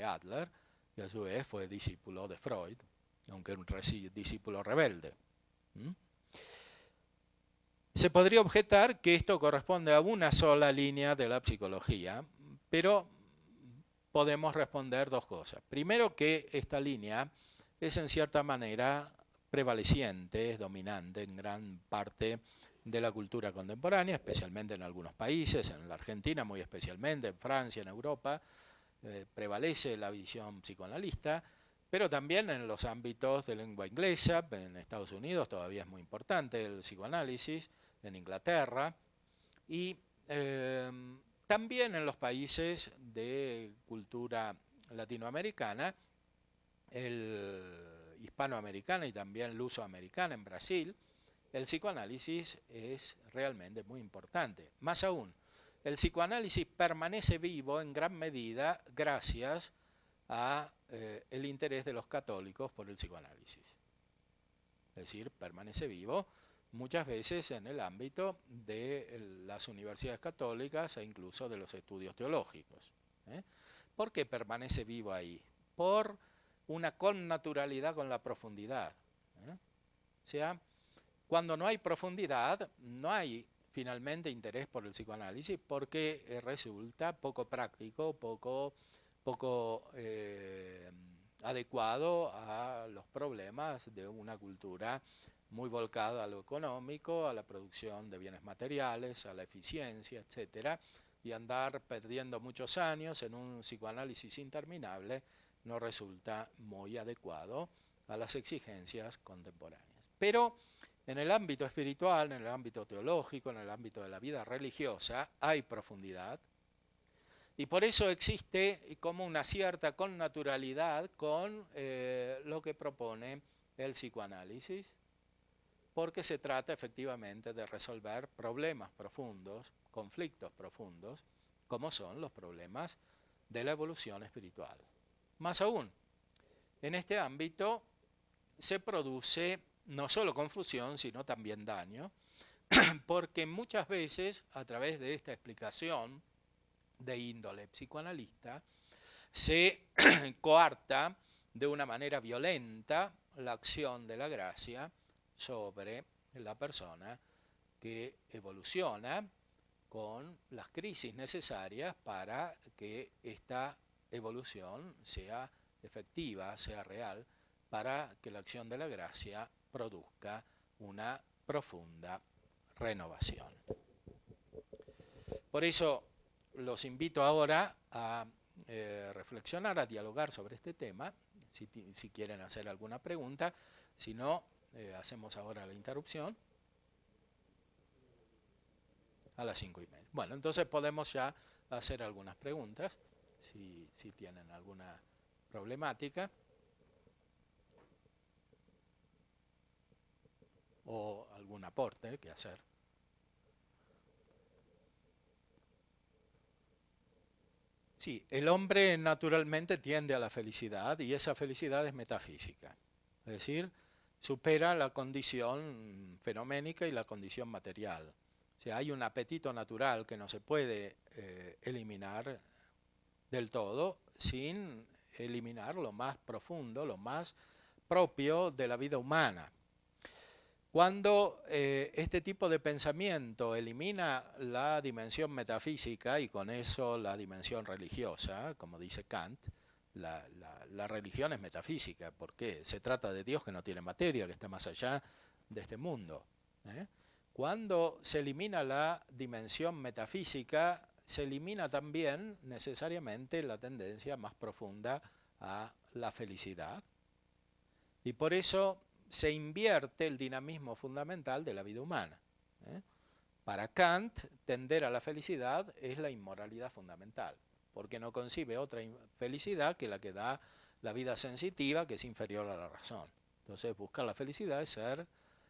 Adler, que a su vez fue discípulo de Freud, aunque era un discípulo rebelde. Se podría objetar que esto corresponde a una sola línea de la psicología, pero podemos responder dos cosas. Primero, que esta línea es en cierta manera prevaleciente, es dominante en gran parte de la cultura contemporánea, especialmente en algunos países, en la Argentina muy especialmente, en Francia, en Europa, prevalece la visión psicoanalista, pero también en los ámbitos de lengua inglesa, en Estados Unidos todavía es muy importante el psicoanálisis, en Inglaterra, y también en los países de cultura latinoamericana, el hispanoamericana y también lusoamericana en Brasil, el psicoanálisis es realmente muy importante. Más aún, el psicoanálisis permanece vivo en gran medida gracias a el interés de los católicos por el psicoanálisis. Es decir, permanece vivo muchas veces en el ámbito de las universidades católicas e incluso de los estudios teológicos. ¿Por qué permanece vivo ahí? Por una connaturalidad con la profundidad. O sea, cuando no hay profundidad, no hay finalmente interés por el psicoanálisis porque resulta poco práctico, poco adecuado a los problemas de una cultura muy volcada a lo económico, a la producción de bienes materiales, a la eficiencia, etcétera, y andar perdiendo muchos años en un psicoanálisis interminable no resulta muy adecuado a las exigencias contemporáneas. Pero en el ámbito espiritual, en el ámbito teológico, en el ámbito de la vida religiosa, hay profundidad, y por eso existe como una cierta connaturalidad con lo que propone el psicoanálisis, porque se trata efectivamente de resolver problemas profundos, conflictos profundos, como son los problemas de la evolución espiritual. Más aún, en este ámbito se produce no solo confusión, sino también daño, porque muchas veces, a través de esta explicación de índole psicoanalista, se coarta de una manera violenta la acción de la gracia sobre la persona que evoluciona con las crisis necesarias para que esta evolución sea efectiva, sea real, para que la acción de la gracia produzca una profunda renovación. Por eso los invito ahora a reflexionar, a dialogar sobre este tema, si quieren hacer alguna pregunta. Si no, hacemos ahora la interrupción a las 5:30. Bueno, entonces podemos ya hacer algunas preguntas, si tienen alguna problemática o algún aporte que hacer. Sí, el hombre naturalmente tiende a la felicidad y esa felicidad es metafísica, es decir, supera la condición fenoménica y la condición material. O sea, hay un apetito natural que no se puede eliminar del todo sin eliminar lo más profundo, lo más propio de la vida humana. Cuando este tipo de pensamiento elimina la dimensión metafísica y con eso la dimensión religiosa, como dice Kant, la religión es metafísica, porque se trata de Dios que no tiene materia, que está más allá de este mundo. Cuando se elimina la dimensión metafísica, se elimina también necesariamente la tendencia más profunda a la felicidad. Y por eso se invierte el dinamismo fundamental de la vida humana. Para Kant, tender a la felicidad es la inmoralidad fundamental, porque no concibe otra felicidad que la que da la vida sensitiva, que es inferior a la razón. Entonces, buscar la felicidad es ser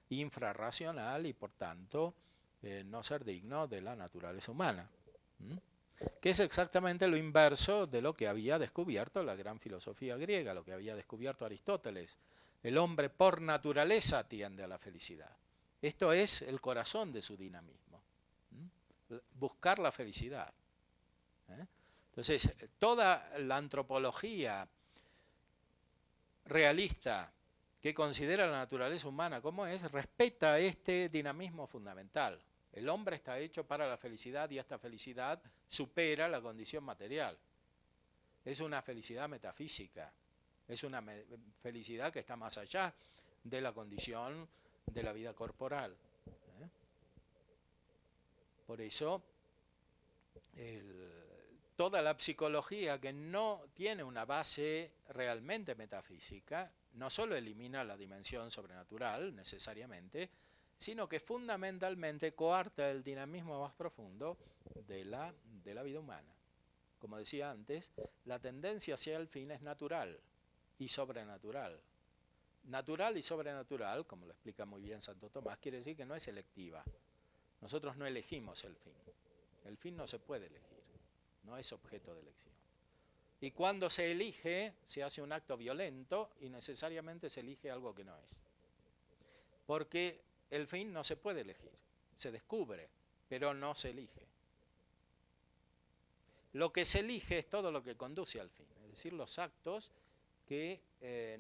infrarracional y, por tanto, no ser digno de la naturaleza humana, que es exactamente lo inverso de lo que había descubierto la gran filosofía griega, lo que había descubierto Aristóteles. El hombre por naturaleza tiende a la felicidad. Esto es el corazón de su dinamismo. Buscar la felicidad. Entonces, toda la antropología realista que considera la naturaleza humana como es, respeta este dinamismo fundamental. El hombre está hecho para la felicidad y esta felicidad supera la condición material. Es una felicidad metafísica, es una felicidad que está más allá de la condición de la vida corporal. Por eso, toda la psicología que no tiene una base realmente metafísica, no solo elimina la dimensión sobrenatural necesariamente, sino que fundamentalmente coarta el dinamismo más profundo de la vida humana. Como decía antes, la tendencia hacia el fin es natural y sobrenatural. Natural y sobrenatural, como lo explica muy bien Santo Tomás, quiere decir que no es selectiva. Nosotros no elegimos el fin. El fin no se puede elegir, no es objeto de elección. Y cuando se elige, se hace un acto violento y necesariamente se elige algo que no es. Porque el fin no se puede elegir, se descubre, pero no se elige. Lo que se elige es todo lo que conduce al fin, es decir, los actos que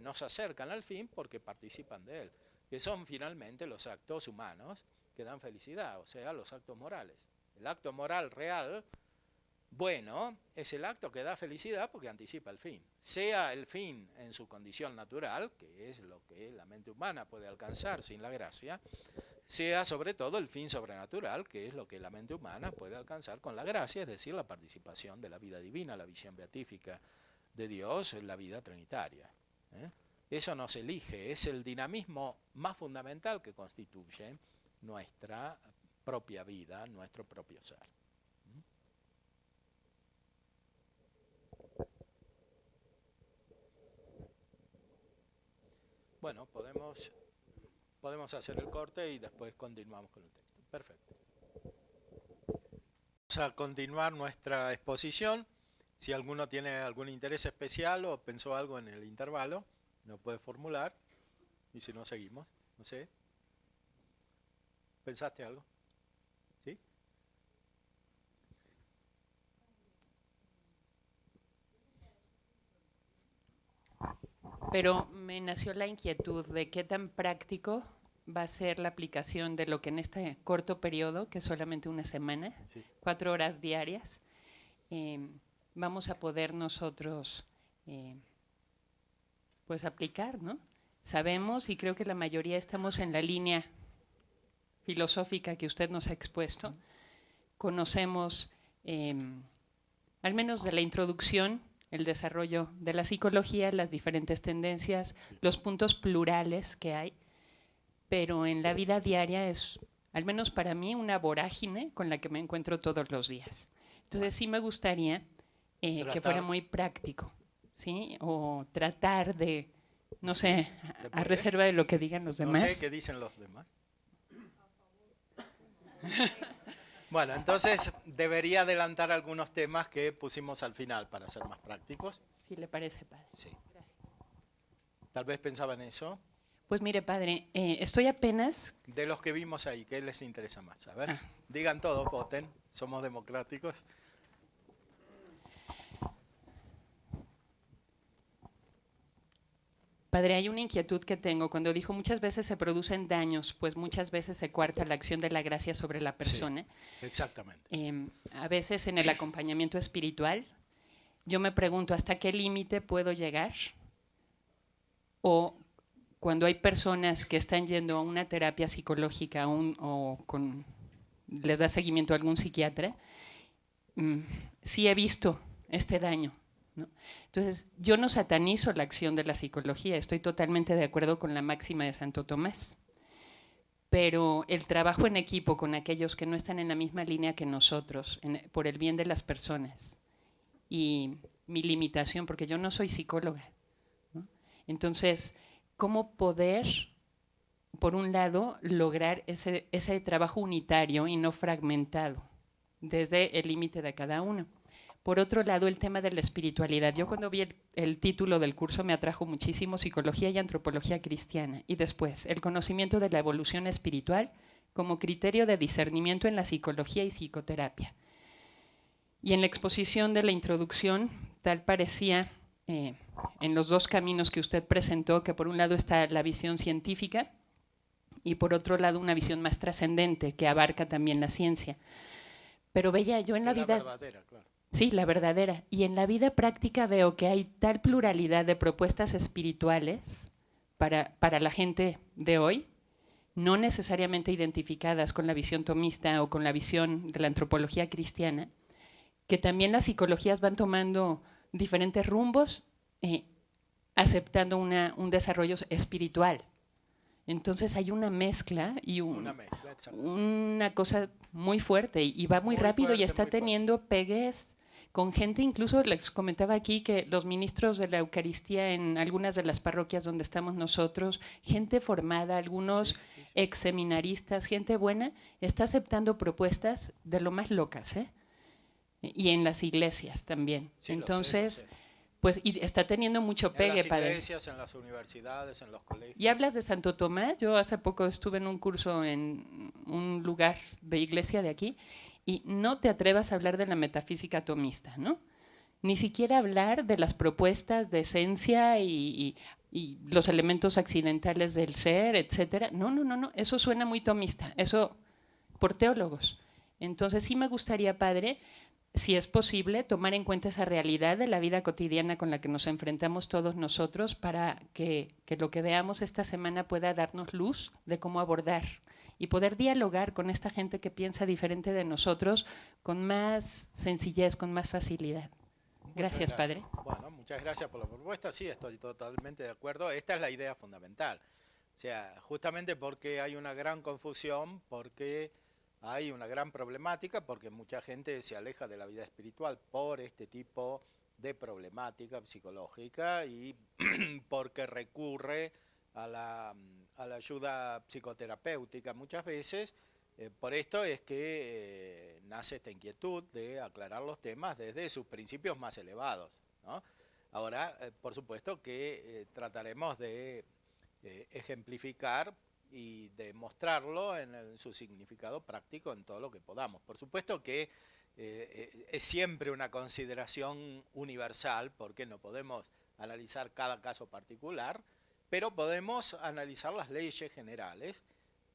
nos acercan al fin porque participan de él, que son finalmente los actos humanos que dan felicidad, o sea, los actos morales. El acto moral real, bueno, es el acto que da felicidad porque anticipa el fin. Sea el fin en su condición natural, que es lo que la mente humana puede alcanzar sin la gracia, sea sobre todo el fin sobrenatural, que es lo que la mente humana puede alcanzar con la gracia, es decir, la participación de la vida divina, la visión beatífica de Dios en la vida trinitaria. Eso no se elige, es el dinamismo más fundamental que constituye nuestra propia vida, nuestro propio ser. Bueno, podemos hacer el corte y después continuamos con el texto. Perfecto. Vamos a continuar nuestra exposición. Si alguno tiene algún interés especial o pensó algo en el intervalo, lo puede formular. Y si no, seguimos. No sé. ¿Pensaste algo? ¿Sí? Pero me nació la inquietud de qué tan práctico va a ser la aplicación de lo que en este corto periodo, que es solamente una semana, sí, 4 horas diarias, vamos a poder nosotros pues aplicar, ¿no? Sabemos, y creo que la mayoría estamos en la línea filosófica que usted nos ha expuesto, conocemos, al menos de la introducción, el desarrollo de la psicología, las diferentes tendencias, los puntos plurales que hay, pero en la vida diaria es, al menos para mí, una vorágine con la que me encuentro todos los días. Entonces sí me gustaría que fuera muy práctico, ¿sí? O tratar de, no sé, a reserva de lo que digan los demás. No sé qué dicen los demás. Bueno, entonces debería adelantar algunos temas que pusimos al final para ser más prácticos. Si le parece, padre. Sí. Gracias. Tal vez pensaba en eso. Pues mire, padre, estoy apenas... De los que vimos ahí, ¿qué les interesa más? A ver, digan todos, voten, somos democráticos. Padre, hay una inquietud que tengo. Cuando dijo muchas veces se producen daños, pues muchas veces se coarta la acción de la gracia sobre la persona. Sí, exactamente. A veces en el acompañamiento espiritual, yo me pregunto hasta qué límite puedo llegar. O cuando hay personas que están yendo a una terapia psicológica les da seguimiento a algún psiquiatra, sí he visto este daño, ¿no? Entonces, yo no satanizo la acción de la psicología, estoy totalmente de acuerdo con la máxima de Santo Tomás, pero el trabajo en equipo con aquellos que no están en la misma línea que nosotros, por el bien de las personas, y mi limitación, porque yo no soy psicóloga, ¿no? Entonces, ¿cómo poder, por un lado, lograr ese trabajo unitario y no fragmentado, desde el límite de cada uno? Por otro lado, el tema de la espiritualidad. Yo cuando vi el título del curso me atrajo muchísimo Psicología y Antropología Cristiana. Y después, el conocimiento de la evolución espiritual como criterio de discernimiento en la psicología y psicoterapia. Y en la exposición de la introducción, tal parecía, en los dos caminos que usted presentó, que por un lado está la visión científica y por otro lado una visión más trascendente que abarca también la ciencia. Pero veía yo en la vida... verdadera, claro. Sí, la verdadera. Y en la vida práctica veo que hay tal pluralidad de propuestas espirituales para la gente de hoy, no necesariamente identificadas con la visión tomista o con la visión de la antropología cristiana, que también las psicologías van tomando diferentes rumbos, aceptando un desarrollo espiritual. Entonces hay una mezcla y una cosa muy fuerte y va muy rápido fuerte, y está teniendo pegues con gente, incluso les comentaba aquí que los ministros de la Eucaristía en algunas de las parroquias donde estamos nosotros, gente formada, algunos ex seminaristas, gente buena, está aceptando propuestas de lo más locas, ¿eh? Y en las iglesias también. Sí, entonces, lo sé. Pues y está teniendo mucho pegue. En las iglesias, en las universidades, en los colegios. Y hablas de Santo Tomás. Yo hace poco estuve en un curso en un lugar de iglesia de aquí y no te atrevas a hablar de la metafísica tomista, ¿no? Ni siquiera hablar de las propuestas de esencia y los elementos accidentales del ser, etcétera. No, eso suena muy tomista, eso por teólogos. Entonces sí me gustaría, padre, si es posible, tomar en cuenta esa realidad de la vida cotidiana con la que nos enfrentamos todos nosotros para que lo que veamos esta semana pueda darnos luz de cómo abordar y poder dialogar con esta gente que piensa diferente de nosotros con más sencillez, con más facilidad. Gracias, padre. Bueno, muchas gracias por la propuesta. Sí, estoy totalmente de acuerdo. Esta es la idea fundamental. O sea, justamente porque hay una gran confusión, porque hay una gran problemática, porque mucha gente se aleja de la vida espiritual por este tipo de problemática psicológica y porque recurre a la ayuda psicoterapéutica muchas veces. Por esto es que nace esta inquietud de aclarar los temas desde sus principios más elevados, ¿no? Ahora, por supuesto que trataremos de ejemplificar y de mostrarlo en su significado práctico en todo lo que podamos. Por supuesto que es siempre una consideración universal, porque no podemos analizar cada caso particular, pero podemos analizar las leyes generales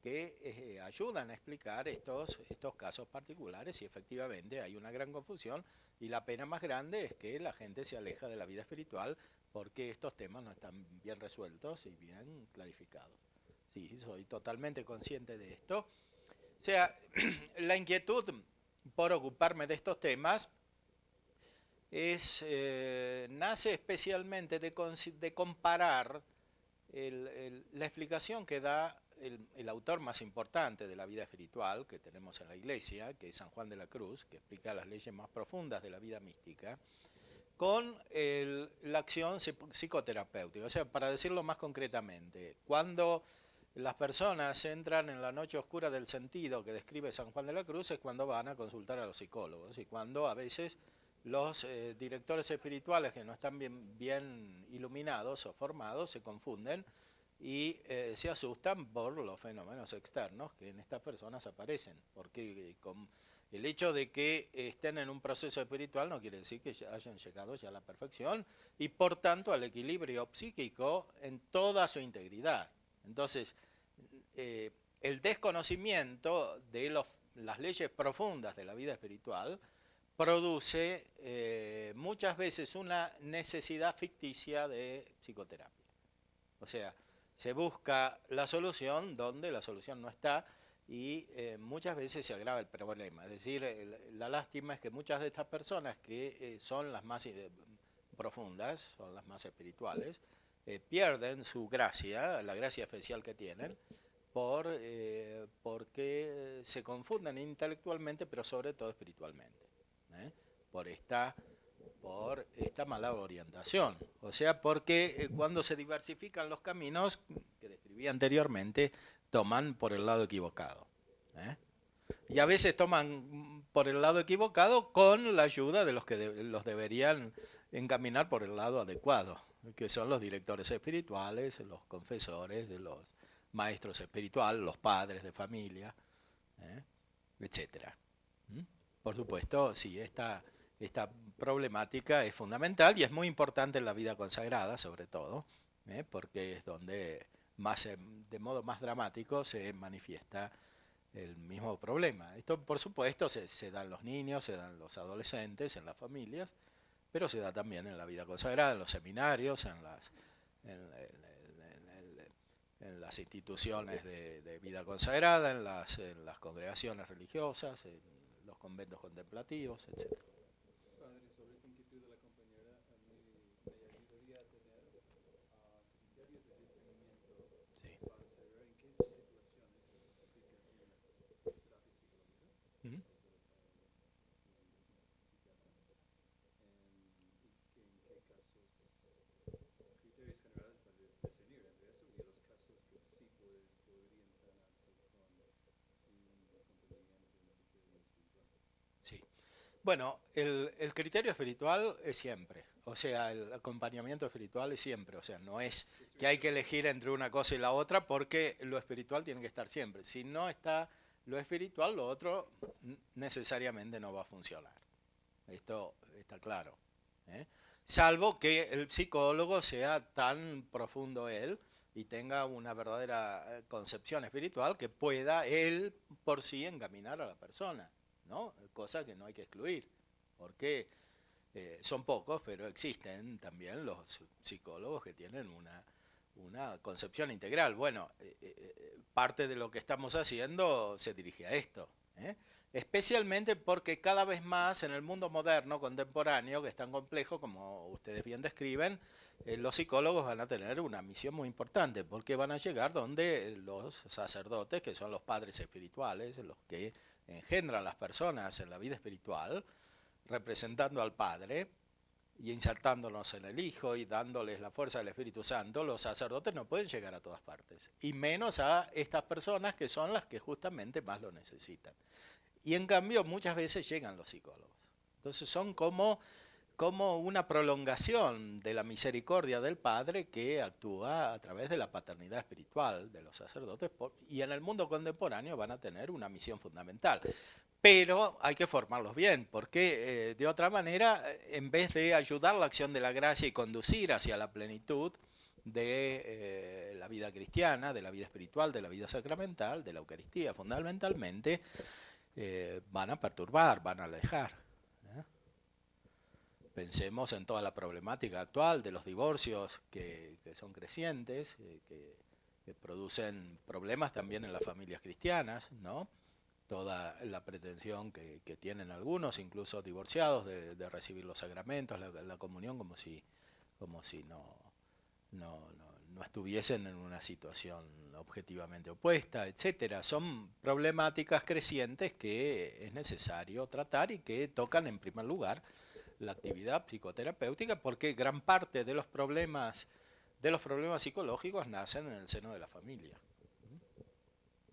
que ayudan a explicar estos casos particulares, y efectivamente hay una gran confusión, y la pena más grande es que la gente se aleja de la vida espiritual porque estos temas no están bien resueltos y bien clarificados. Sí, soy totalmente consciente de esto. O sea, la inquietud por ocuparme de estos temas nace especialmente de comparar la explicación que da el autor más importante de la vida espiritual que tenemos en la Iglesia, que es San Juan de la Cruz, que explica las leyes más profundas de la vida mística, con la acción psicoterapéutica. O sea, para decirlo más concretamente, cuando las personas entran en la noche oscura del sentido que describe San Juan de la Cruz, es cuando van a consultar a los psicólogos, y cuando a veces los directores espirituales que no están bien iluminados o formados se confunden y se asustan por los fenómenos externos que en estas personas aparecen, porque con el hecho de que estén en un proceso espiritual no quiere decir que hayan llegado ya a la perfección y por tanto al equilibrio psíquico en toda su integridad. Entonces, el desconocimiento de las leyes profundas de la vida espiritual produce muchas veces una necesidad ficticia de psicoterapia. O sea, se busca la solución donde la solución no está y muchas veces se agrava el problema. Es decir, la lástima es que muchas de estas personas que son las más profundas, son las más espirituales, pierden su gracia, la gracia especial que tienen, porque se confunden intelectualmente, pero sobre todo espiritualmente, por esta mala orientación. O sea, porque cuando se diversifican los caminos, que describí anteriormente, toman por el lado equivocado. Y a veces toman por el lado equivocado con la ayuda de los que los deberían encaminar por el lado adecuado, que son los directores espirituales, los confesores, de los maestros espirituales, los padres de familia, etcétera. Por supuesto, sí, esta esta problemática es fundamental y es muy importante en la vida consagrada, sobre todo, porque es donde de modo más dramático se manifiesta el mismo problema. Esto, por supuesto, se da en los niños, se da en los adolescentes, en las familias, pero se da también en la vida consagrada, en los seminarios, en las instituciones de vida consagrada, en las congregaciones religiosas, en los conventos contemplativos, etc. Padre, sobre esta inquietud de la compañera, me ayudaría a tener criterios de discernimiento para saber en qué situaciones se aplican las terapias psicológicas. Uh-huh. Criterios generales para discernir entre eso y los casos que sí podrían sanarse con un acompañamiento y un criterio espiritual. Sí. Bueno, el criterio espiritual es siempre, o sea, el acompañamiento espiritual es siempre, o sea, no es que hay que elegir entre una cosa y la otra porque lo espiritual tiene que estar siempre. Si no está lo espiritual, lo otro necesariamente no va a funcionar. Esto está claro, ¿eh? Salvo que el psicólogo sea tan profundo él y tenga una verdadera concepción espiritual que pueda él por sí encaminar a la persona, ¿no? Cosa que no hay que excluir, porque son pocos, pero existen también los psicólogos que tienen una concepción integral. Bueno, parte de lo que estamos haciendo se dirige a esto, ¿eh? Especialmente porque cada vez más en el mundo moderno, contemporáneo, que es tan complejo como ustedes bien describen, los psicólogos van a tener una misión muy importante, porque van a llegar donde los sacerdotes, que son los padres espirituales, los que engendran las personas en la vida espiritual, representando al Padre y insertándonos en el Hijo y dándoles la fuerza del Espíritu Santo, los sacerdotes no pueden llegar a todas partes, y menos a estas personas que son las que justamente más lo necesitan. Y en cambio muchas veces llegan los psicólogos. Entonces son como una prolongación de la misericordia del Padre que actúa a través de la paternidad espiritual de los sacerdotes, y en el mundo contemporáneo van a tener una misión fundamental. Pero hay que formarlos bien, porque de otra manera, en vez de ayudar la acción de la gracia y conducir hacia la plenitud de la vida cristiana, de la vida espiritual, de la vida sacramental, de la Eucaristía fundamentalmente, van a perturbar, van a alejar. Pensemos en toda la problemática actual de los divorcios que son crecientes, que producen problemas también en las familias cristianas, ¿no? Toda la pretensión que tienen algunos, incluso divorciados, de recibir los sacramentos, la comunión, como si no estuviesen en una situación objetivamente opuesta, etcétera. Son problemáticas crecientes que es necesario tratar y que tocan en primer lugar la actividad psicoterapéutica, porque gran parte de los problemas psicológicos nacen en el seno de la familia,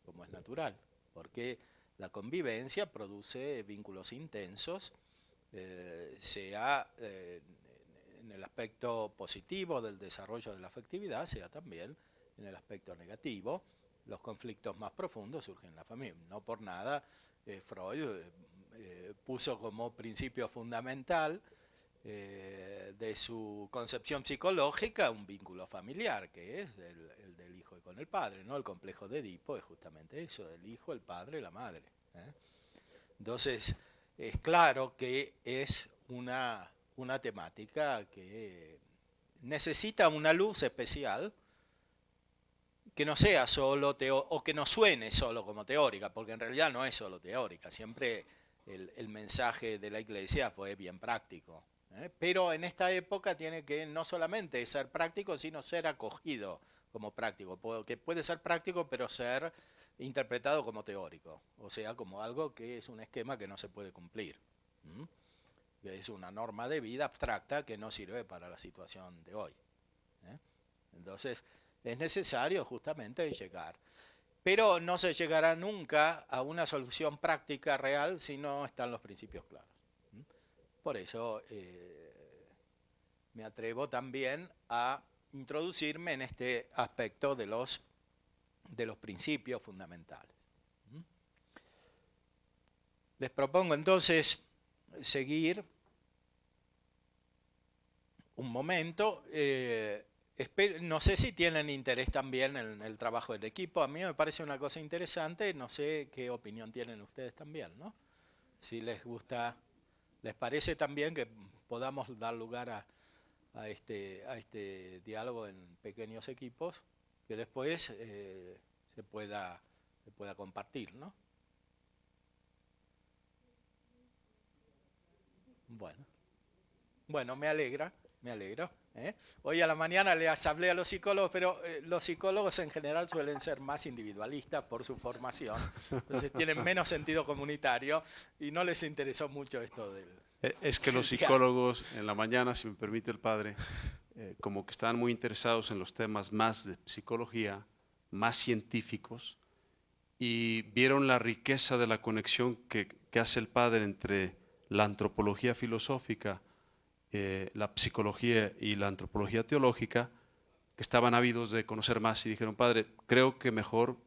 como es natural, porque la convivencia produce vínculos intensos, sea en el aspecto positivo del desarrollo de la afectividad, sea también en el aspecto negativo. Los conflictos más profundos surgen en la familia. No por nada Freud puso como principio fundamental de su concepción psicológica un vínculo familiar, que es el del hijo con el padre, ¿no? El complejo de Edipo es justamente eso, el hijo, el padre, la madre, ¿eh? Entonces, es claro que es una temática que necesita una luz especial, que no sea solo o que no suene solo como teórica, porque en realidad no es solo teórica, siempre el mensaje de la Iglesia fue bien práctico, ¿eh? Pero en esta época tiene que no solamente ser práctico, sino ser acogido como práctico, que puede ser práctico pero ser interpretado como teórico, o sea, como algo que es un esquema que no se puede cumplir, que es una norma de vida abstracta que no sirve para la situación de hoy, ¿eh? Entonces, es necesario justamente llegar. Pero no se llegará nunca a una solución práctica real si no están los principios claros. Por eso me atrevo también a introducirme en este aspecto de los principios fundamentales. Les propongo entonces seguir un momento. No sé si tienen interés también en el trabajo del equipo. A mí me parece una cosa interesante. No sé qué opinión tienen ustedes también, ¿no? Si les gusta, les parece también que podamos dar lugar a este diálogo en pequeños equipos que después se pueda compartir, ¿no? Bueno, me alegra, me alegro. Hoy a la mañana les hablé a los psicólogos, pero los psicólogos en general suelen ser más individualistas por su formación, entonces tienen menos sentido comunitario y no les interesó mucho esto del... Es que los psicólogos en la mañana, si me permite el padre, como que están muy interesados en los temas más de psicología, más científicos, y vieron la riqueza de la conexión que hace el padre entre la antropología filosófica, la psicología y la antropología teológica, que estaban ávidos de conocer más y dijeron, padre, creo que mejor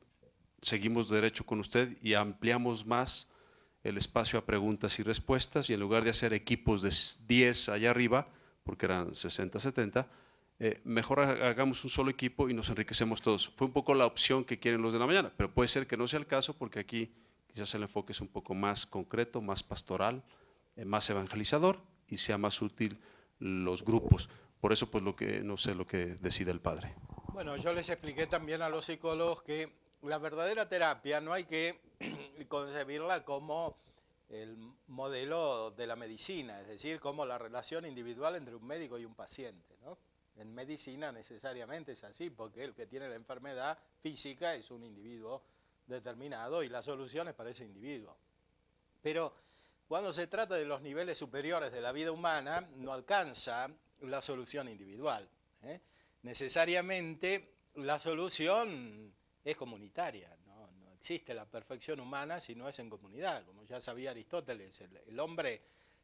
seguimos derecho con usted y ampliamos más el espacio a preguntas y respuestas, y en lugar de hacer equipos de 10 allá arriba, porque eran 60, 70, mejor hagamos un solo equipo y nos enriquecemos todos. Fue un poco la opción que quieren los de la mañana, pero puede ser que no sea el caso, porque aquí quizás el enfoque es un poco más concreto, más pastoral, más evangelizador, y sea más útil los grupos. Por eso, pues, no sé lo que decide el padre. Bueno, yo les expliqué también a los psicólogos que la verdadera terapia no hay que concebirla como el modelo de la medicina, es decir, como la relación individual entre un médico y un paciente, ¿no? En medicina necesariamente es así, porque el que tiene la enfermedad física es un individuo determinado y la solución es para ese individuo. Pero cuando se trata de los niveles superiores de la vida humana, no alcanza la solución individual. Necesariamente la solución es comunitaria, ¿no? No existe la perfección humana si no es en comunidad. Como ya sabía Aristóteles, el hombre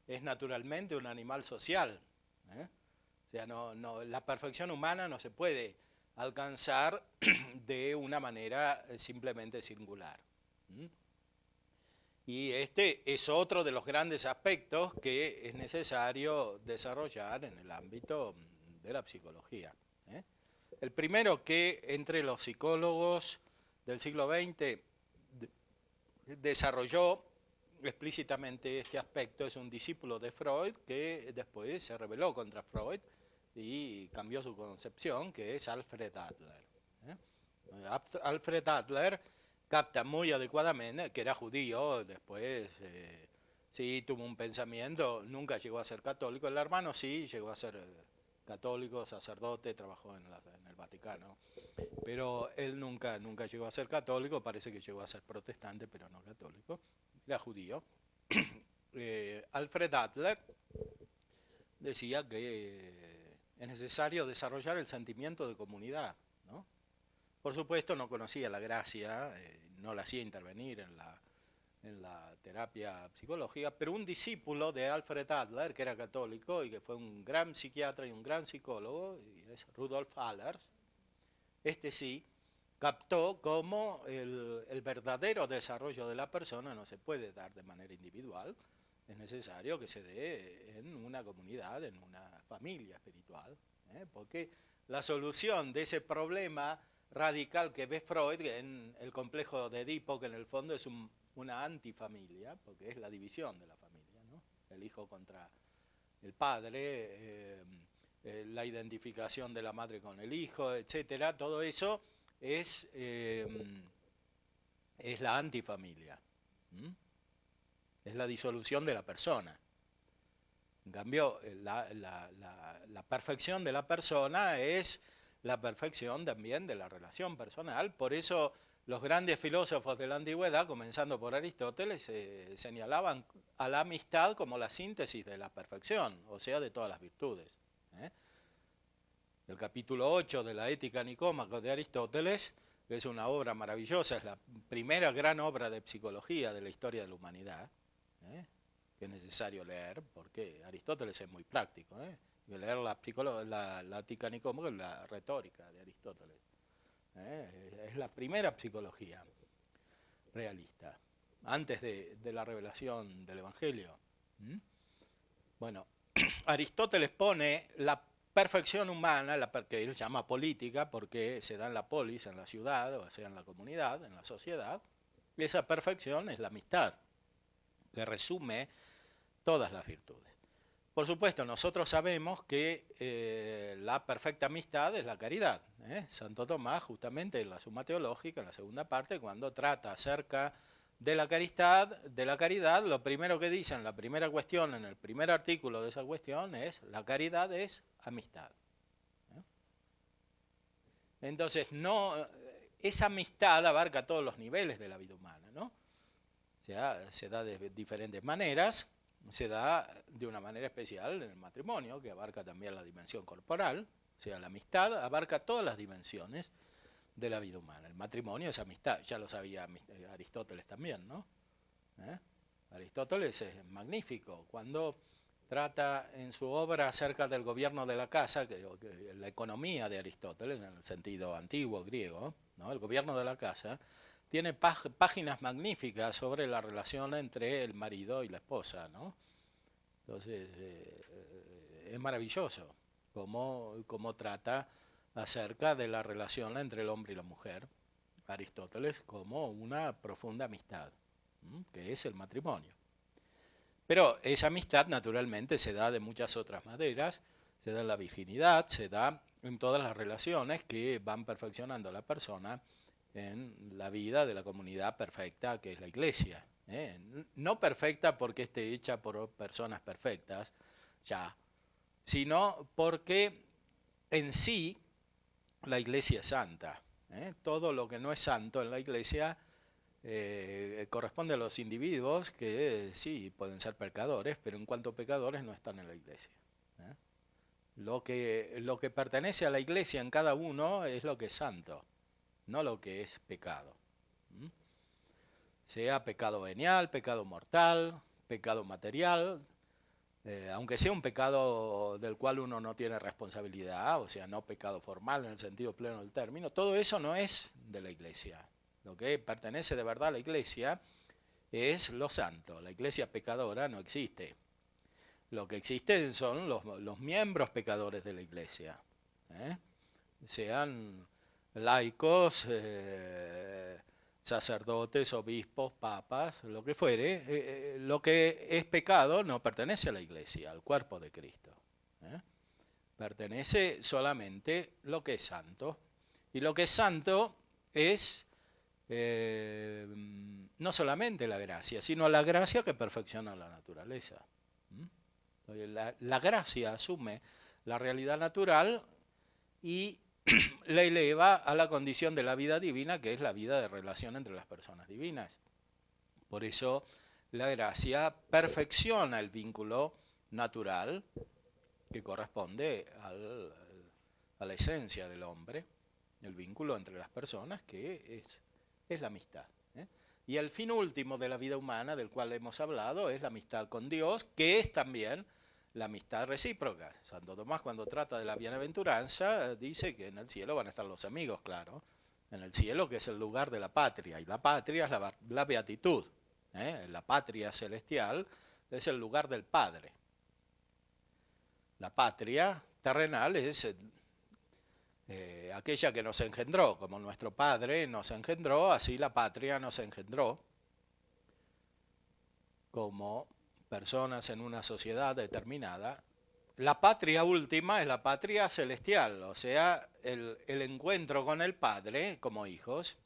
es naturalmente un animal social. O sea, la perfección humana no se puede alcanzar de una manera simplemente singular. Y este es otro de los grandes aspectos que es necesario desarrollar en el ámbito de la psicología. El primero que entre los psicólogos del siglo XX desarrolló explícitamente este aspecto es un discípulo de Freud que después se rebeló contra Freud y cambió su concepción, que es Alfred Adler. Alfred Adler capta muy adecuadamente que era judío, después sí tuvo un pensamiento, nunca llegó a ser católico, el hermano sí llegó a ser católico, sacerdote, trabajó en el Vaticano, pero él nunca llegó a ser católico, parece que llegó a ser protestante, pero no católico, era judío. Alfred Adler decía que es necesario desarrollar el sentimiento de comunidad, ¿no? Por supuesto no conocía la gracia, no la hacía intervenir en la terapia psicológica, pero un discípulo de Alfred Adler, que era católico y que fue un gran psiquiatra y un gran psicólogo, y es Rudolf Allers, este sí captó cómo el verdadero desarrollo de la persona no se puede dar de manera individual, es necesario que se dé en una comunidad, en una familia espiritual, porque la solución de ese problema radical que ve Freud en el complejo de Edipo, que en el fondo es una antifamilia, porque es la división de la familia, ¿no? El hijo contra el padre, la identificación de la madre con el hijo, etcétera, todo eso es la antifamilia. Es la disolución de la persona. En cambio, la perfección de la persona es la perfección también de la relación personal. Por eso los grandes filósofos de la antigüedad, comenzando por Aristóteles, señalaban a la amistad como la síntesis de la perfección, o sea, de todas las virtudes. El capítulo 8 de la Ética Nicómaco de Aristóteles, que es una obra maravillosa, es la primera gran obra de psicología de la historia de la humanidad, que es necesario leer, porque Aristóteles es muy práctico. Leer la Ética Nicómaco, la retórica de Aristóteles. Es la primera psicología realista, antes de la revelación del Evangelio. Bueno, Aristóteles pone la perfección humana, que él llama política, porque se da en la polis, en la ciudad, o sea, en la comunidad, en la sociedad, y esa perfección es la amistad, que resume todas las virtudes. Por supuesto, nosotros sabemos que la perfecta amistad es la caridad. Santo Tomás, justamente en la Suma Teológica, en la segunda parte, cuando trata acerca de la caridad, lo primero que dice en la primera cuestión, en el primer artículo de esa cuestión, es la caridad es amistad. Entonces, esa amistad abarca todos los niveles de la vida humana, ¿no? O sea, se da de diferentes maneras. Se da de una manera especial en el matrimonio, que abarca también la dimensión corporal, o sea, la amistad abarca todas las dimensiones de la vida humana. El matrimonio es amistad, ya lo sabía Aristóteles también, ¿no? Aristóteles es magnífico, cuando trata en su obra acerca del gobierno de la casa, la economía de Aristóteles, en el sentido antiguo griego, ¿no? El gobierno de la casa, tiene páginas magníficas sobre la relación entre el marido y la esposa, ¿no? Entonces, es maravilloso cómo trata acerca de la relación entre el hombre y la mujer, Aristóteles, como una profunda amistad, que es el matrimonio. Pero esa amistad, naturalmente, se da de muchas otras maneras, se da en la virginidad, se da en todas las relaciones que van perfeccionando a la persona en la vida de la comunidad perfecta que es la Iglesia. No perfecta porque esté hecha por personas perfectas, ya, sino porque en sí la Iglesia es santa. Todo lo que no es santo en la Iglesia corresponde a los individuos que sí pueden ser pecadores, pero en cuanto pecadores no están en la Iglesia. Lo que pertenece a la Iglesia en cada uno es lo que es santo, no lo que es pecado. Sea pecado venial, pecado mortal, pecado material, aunque sea un pecado del cual uno no tiene responsabilidad, o sea, no pecado formal en el sentido pleno del término, todo eso no es de la Iglesia. Lo que pertenece de verdad a la Iglesia es lo santo. La Iglesia pecadora no existe. Lo que existe son los miembros pecadores de la Iglesia. Sean laicos, sacerdotes, obispos, papas, lo que fuere, lo que es pecado no pertenece a la Iglesia, al cuerpo de Cristo. Pertenece solamente lo que es santo. Y lo que es santo es no solamente la gracia, sino la gracia que perfecciona la naturaleza. La gracia asume la realidad natural y la eleva a la condición de la vida divina, que es la vida de relación entre las personas divinas. Por eso la gracia perfecciona el vínculo natural que corresponde a la esencia del hombre, el vínculo entre las personas, que es la amistad. Y el fin último de la vida humana, del cual hemos hablado, es la amistad con Dios, que es también la amistad recíproca. Santo Tomás, cuando trata de la bienaventuranza, dice que en el cielo van a estar los amigos, claro. En el cielo, que es el lugar de la patria, y la patria es la beatitud. La patria celestial es el lugar del Padre. La patria terrenal es aquella que nos engendró, como nuestro Padre nos engendró, así la patria nos engendró como personas en una sociedad determinada. La patria última es la patria celestial, o sea, el encuentro con el Padre como hijos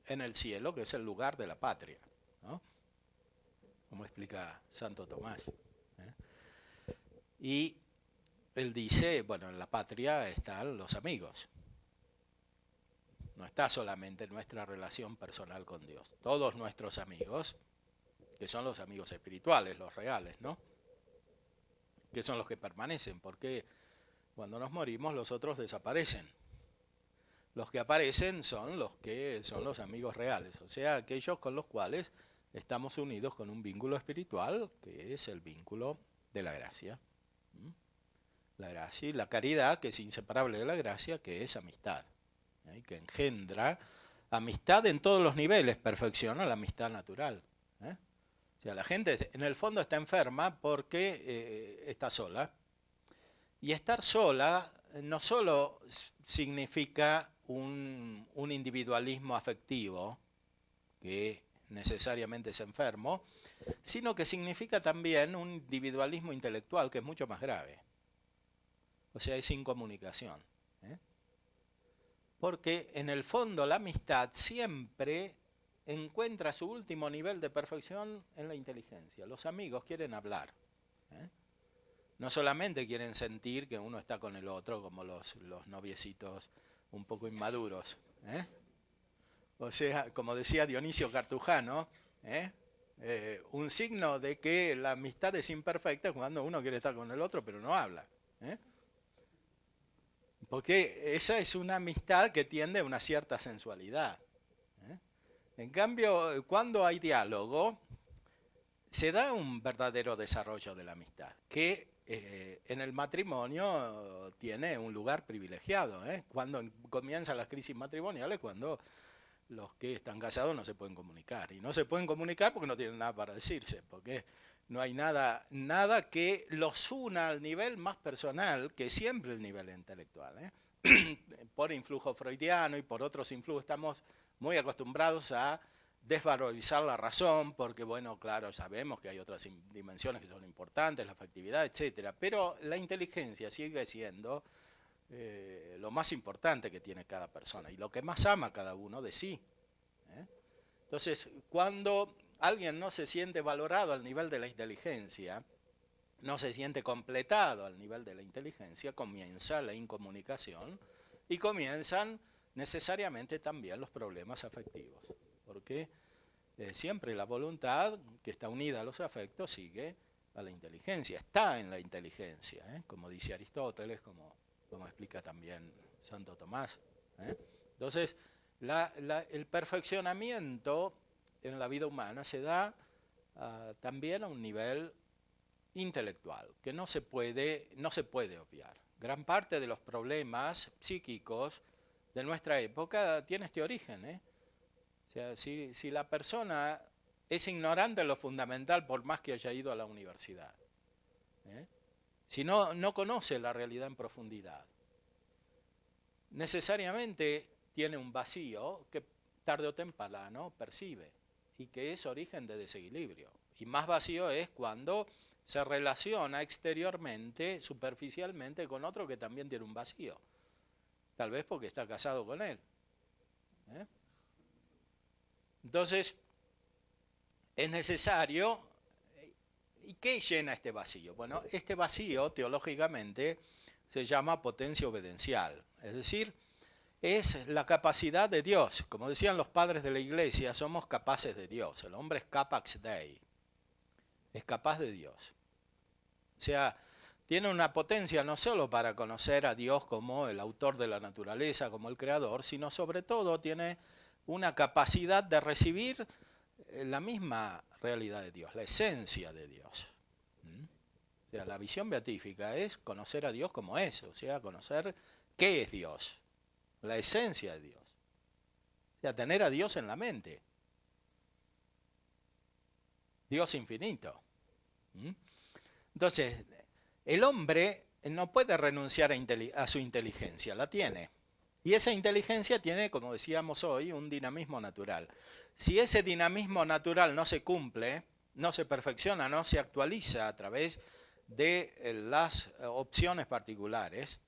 en el cielo, que es el lugar de la patria, ¿no? Como explica Santo Tomás. Y él dice, bueno, en la patria están los amigos. No está solamente nuestra relación personal con Dios. Todos nuestros amigos, que son los amigos espirituales, los reales, ¿no? Que son los que permanecen, porque cuando nos morimos los otros desaparecen. Los que aparecen son los que son los amigos reales, o sea, aquellos con los cuales estamos unidos con un vínculo espiritual, que es el vínculo de la gracia. La gracia y la caridad, que es inseparable de la gracia, que es amistad, que engendra amistad en todos los niveles, perfecciona la amistad natural. O sea, la gente en el fondo está enferma porque está sola. Y estar sola no solo significa un individualismo afectivo, que necesariamente es enfermo, sino que significa también un individualismo intelectual que es mucho más grave. O sea, es incomunicación. Porque en el fondo la amistad siempre encuentra su último nivel de perfección en la inteligencia. Los amigos quieren hablar. No solamente quieren sentir que uno está con el otro, como los noviecitos un poco inmaduros. O sea, como decía Dionisio Cartujano, un signo de que la amistad es imperfecta es cuando uno quiere estar con el otro pero no habla. Porque esa es una amistad que tiende a una cierta sensualidad. En cambio, cuando hay diálogo, se da un verdadero desarrollo de la amistad, que en el matrimonio tiene un lugar privilegiado. Cuando comienzan las crisis matrimoniales, cuando los que están casados no se pueden comunicar. Y no se pueden comunicar porque no tienen nada para decirse, porque no hay nada que los una al nivel más personal que siempre el nivel intelectual. Por influjo freudiano y por otros influjos estamos muy acostumbrados a desvalorizar la razón, porque bueno, claro, sabemos que hay otras dimensiones que son importantes, la afectividad, etcétera, pero la inteligencia sigue siendo lo más importante que tiene cada persona y lo que más ama cada uno de sí. Entonces, cuando alguien no se siente valorado al nivel de la inteligencia, no se siente completado al nivel de la inteligencia, comienza la incomunicación y comienzan necesariamente también los problemas afectivos, porque siempre la voluntad que está unida a los afectos sigue a la inteligencia, está en la inteligencia, como dice Aristóteles, como explica también Santo Tomás. Entonces, el perfeccionamiento en la vida humana se da también a un nivel intelectual, que no se puede obviar. Gran parte de los problemas psíquicos de nuestra época tiene este origen. O sea, si la persona es ignorante en lo fundamental, por más que haya ido a la universidad, si no conoce la realidad en profundidad, necesariamente tiene un vacío que tarde o temprano percibe y que es origen de desequilibrio. Y más vacío es cuando se relaciona exteriormente, superficialmente, con otro que también tiene un vacío. Tal vez porque está casado con él. Entonces, es necesario. ¿Y qué llena este vacío? Bueno, este vacío, teológicamente, se llama potencia obediencial. Es decir, es la capacidad de Dios. Como decían los padres de la iglesia, somos capaces de Dios. El hombre es capax Dei. Es capaz de Dios. O sea, tiene una potencia no solo para conocer a Dios como el autor de la naturaleza, como el creador, sino sobre todo tiene una capacidad de recibir la misma realidad de Dios, la esencia de Dios. O sea, la visión beatífica es conocer a Dios como es, o sea, conocer qué es Dios, la esencia de Dios. O sea, tener a Dios en la mente. Dios infinito. Entonces, el hombre no puede renunciar a su inteligencia, la tiene. Y esa inteligencia tiene, como decíamos hoy, un dinamismo natural. Si ese dinamismo natural no se cumple, no se perfecciona, no se actualiza a través de las opciones particulares,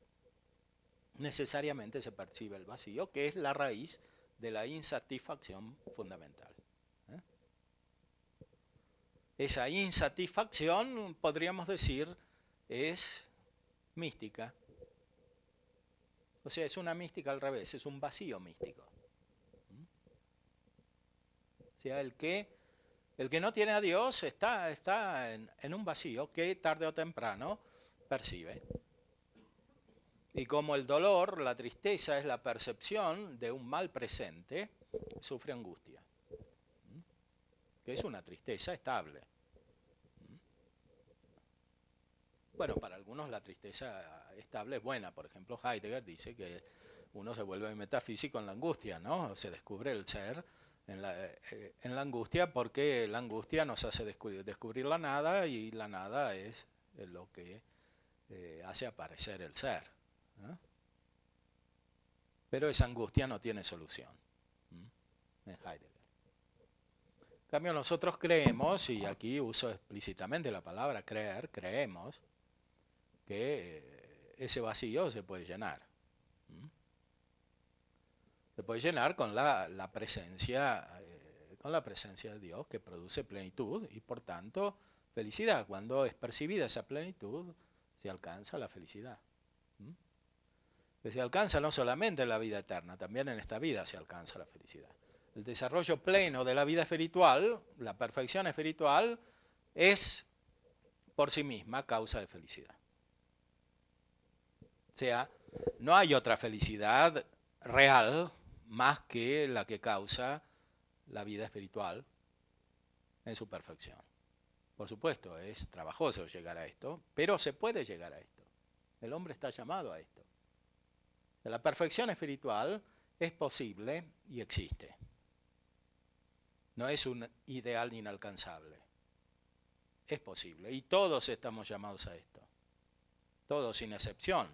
necesariamente se percibe el vacío, que es la raíz de la insatisfacción fundamental. Esa insatisfacción, podríamos decir, es mística. O sea, es una mística al revés, es un vacío místico. O sea, el que no tiene a Dios está en un vacío que tarde o temprano percibe. Y como el dolor, la tristeza es la percepción de un mal presente, sufre angustia, que es una tristeza estable. Bueno, para algunos la tristeza estable es buena. Por ejemplo, Heidegger dice que uno se vuelve metafísico en la angustia, ¿no? Se descubre el ser en la angustia, porque la angustia nos hace descubrir la nada, y la nada es lo que hace aparecer el ser. ¿eh? Pero esa angustia no tiene solución. En Heidegger. En cambio, nosotros creemos, y aquí uso explícitamente la palabra creer, creemos que ese vacío se puede llenar. Se puede llenar con la presencia de Dios, que produce plenitud y por tanto felicidad. Cuando es percibida esa plenitud, se alcanza la felicidad. Que se alcanza no solamente en la vida eterna, también en esta vida se alcanza la felicidad. El desarrollo pleno de la vida espiritual, la perfección espiritual, es por sí misma causa de felicidad. O sea, no hay otra felicidad real más que la que causa la vida espiritual en su perfección. Por supuesto, es trabajoso llegar a esto, pero se puede llegar a esto. El hombre está llamado a esto. La perfección espiritual es posible y existe. No es un ideal inalcanzable. Es posible y todos estamos llamados a esto. Todos sin excepción.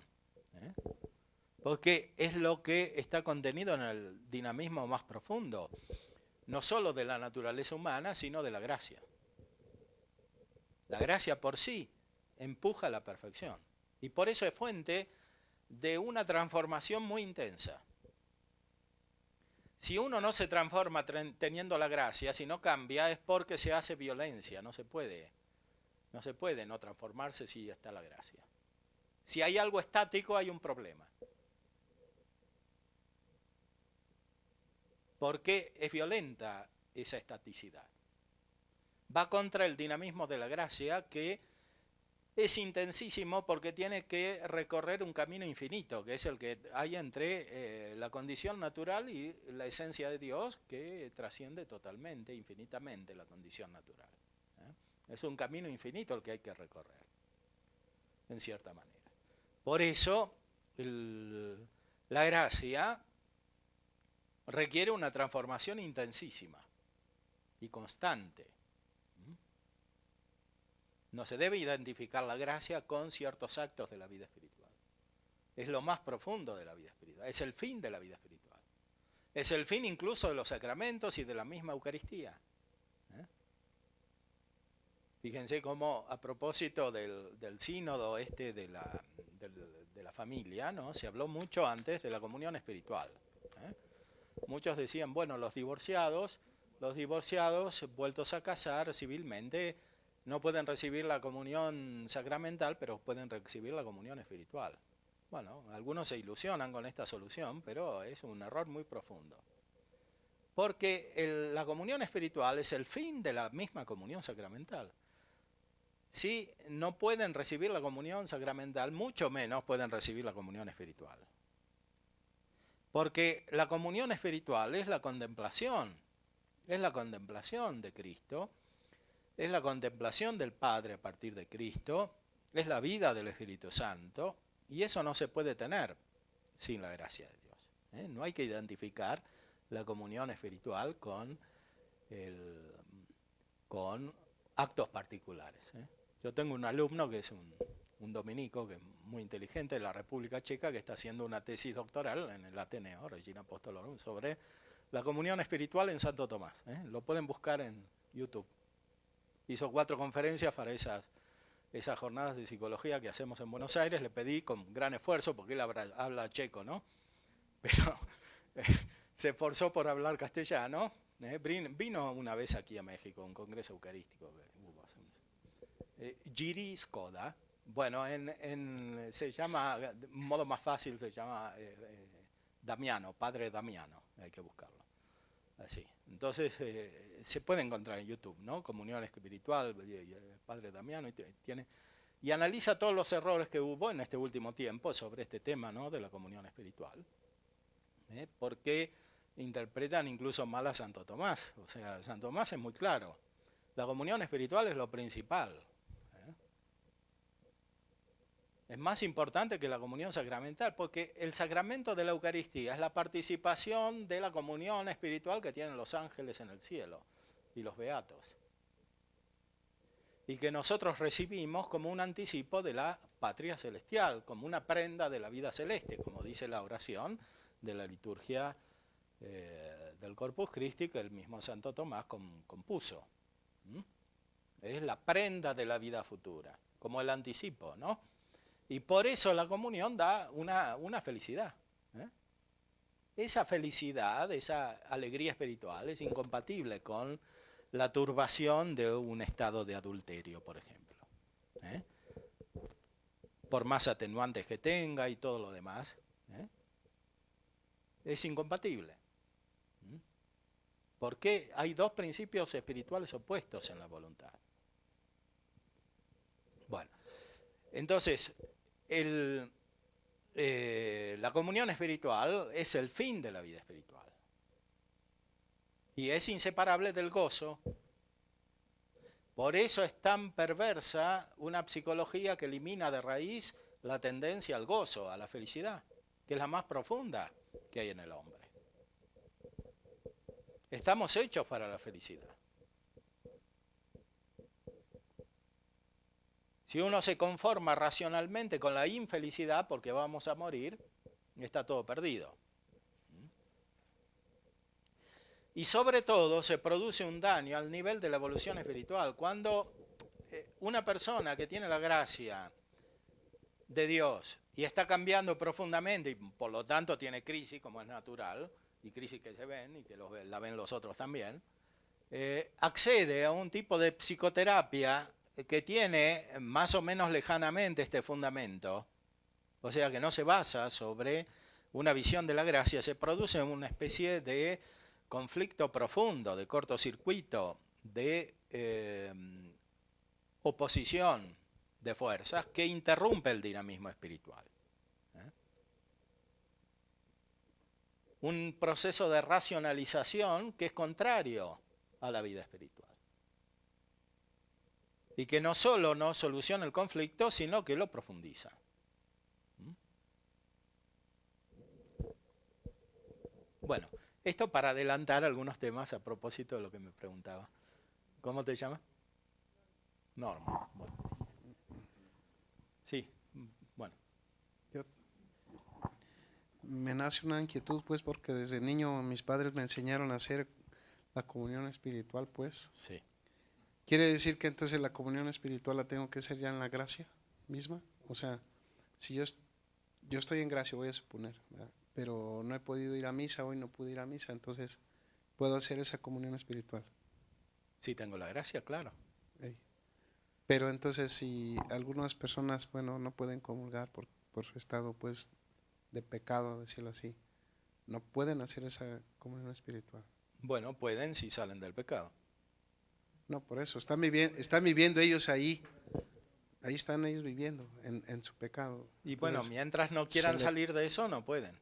Porque es lo que está contenido en el dinamismo más profundo, no solo de la naturaleza humana, sino de la gracia. La gracia por sí empuja a la perfección y por eso es fuente de una transformación muy intensa. Si uno no se transforma teniendo la gracia, si no cambia, es porque se hace violencia. No se puede no transformarse si está la gracia. Si hay algo estático, hay un problema. Porque es violenta esa estaticidad. Va contra el dinamismo de la gracia, que es intensísimo porque tiene que recorrer un camino infinito, que es el que hay entre la condición natural y la esencia de Dios, que trasciende totalmente, infinitamente la condición natural. Es un camino infinito el que hay que recorrer, en cierta manera. Por eso, la gracia requiere una transformación intensísima y constante. No se debe identificar la gracia con ciertos actos de la vida espiritual. Es lo más profundo de la vida espiritual, es el fin de la vida espiritual. Es el fin incluso de los sacramentos y de la misma Eucaristía. Fíjense cómo a propósito del sínodo de la familia, ¿no? Se habló mucho antes de la comunión espiritual. Muchos decían, bueno, los divorciados vueltos a casar civilmente no pueden recibir la comunión sacramental, pero pueden recibir la comunión espiritual. Bueno, algunos se ilusionan con esta solución, pero es un error muy profundo. Porque la comunión espiritual es el fin de la misma comunión sacramental. Si no pueden recibir la comunión sacramental, mucho menos pueden recibir la comunión espiritual. Porque la comunión espiritual es la contemplación de Cristo, es la contemplación del Padre a partir de Cristo, es la vida del Espíritu Santo, y eso no se puede tener sin la gracia de Dios. No hay que identificar la comunión espiritual con actos particulares. Yo tengo un alumno que es un dominico, que es muy inteligente, de la República Checa, que está haciendo una tesis doctoral en el Ateneo, Regina Apostolorum, sobre la comunión espiritual en Santo Tomás. Lo pueden buscar en YouTube. Hizo 4 conferencias para esas jornadas de psicología que hacemos en Buenos Aires. Le pedí con gran esfuerzo, porque él habla checo, ¿no? Pero se esforzó por hablar castellano. Vino una vez aquí a México, un congreso eucarístico que hubo. Giri Skoda, bueno, se llama, de modo más fácil se llama Damiano, padre Damiano, hay que buscarlo. Así. Entonces se puede encontrar en YouTube, ¿no? Comunión espiritual, padre Damiano, y analiza todos los errores que hubo en este último tiempo sobre este tema, ¿no? De la comunión espiritual. Porque interpretan incluso mal a Santo Tomás. O sea, Santo Tomás es muy claro. La comunión espiritual es lo principal. Es más importante que la comunión sacramental, porque el sacramento de la Eucaristía es la participación de la comunión espiritual que tienen los ángeles en el cielo y los beatos. Y que nosotros recibimos como un anticipo de la patria celestial, como una prenda de la vida celeste, como dice la oración de la liturgia del Corpus Christi que el mismo Santo Tomás compuso. Es la prenda de la vida futura, como el anticipo, ¿no? Y por eso la comunión da una felicidad. Esa felicidad, esa alegría espiritual es incompatible con la turbación de un estado de adulterio, por ejemplo. Por más atenuantes que tenga y todo lo demás, es incompatible. Porque hay dos principios espirituales opuestos en la voluntad. Bueno, entonces, la comunión espiritual es el fin de la vida espiritual. Y es inseparable del gozo. Por eso es tan perversa una psicología que elimina de raíz la tendencia al gozo, a la felicidad, que es la más profunda que hay en el hombre. Estamos hechos para la felicidad. Si uno se conforma racionalmente con la infelicidad porque vamos a morir, está todo perdido. Y sobre todo se produce un daño al nivel de la evolución espiritual. Cuando una persona que tiene la gracia de Dios y está cambiando profundamente y por lo tanto tiene crisis, como es natural, y crisis que se ven y que la ven los otros también, accede a un tipo de psicoterapia que tiene más o menos lejanamente este fundamento, o sea que no se basa sobre una visión de la gracia, se produce una especie de conflicto profundo, de cortocircuito, de oposición de fuerzas que interrumpe el dinamismo espiritual. Un proceso de racionalización que es contrario a la vida espiritual. Y que no solo no soluciona el conflicto, sino que lo profundiza. Bueno, esto para adelantar algunos temas a propósito de lo que me preguntaba. ¿Cómo te llamas? Norma. Bueno. Sí, bueno. Me nace una inquietud, pues, porque desde niño mis padres me enseñaron a hacer la comunión espiritual, pues. Sí. ¿Quiere decir que entonces la comunión espiritual la tengo que hacer ya en la gracia misma? O sea, si yo estoy en gracia, voy a suponer, ¿verdad? Pero no he podido ir a misa, hoy no pude ir a misa, entonces, ¿puedo hacer esa comunión espiritual? Sí, tengo la gracia, claro. Pero entonces, si algunas personas, bueno, no pueden comulgar por su estado, pues, de pecado, decirlo así, no pueden hacer esa comunión espiritual. Bueno, pueden si salen del pecado. No, por eso, están viviendo ellos ahí están ellos viviendo en su pecado. Y entonces, bueno, mientras no quieran salir de eso, no pueden.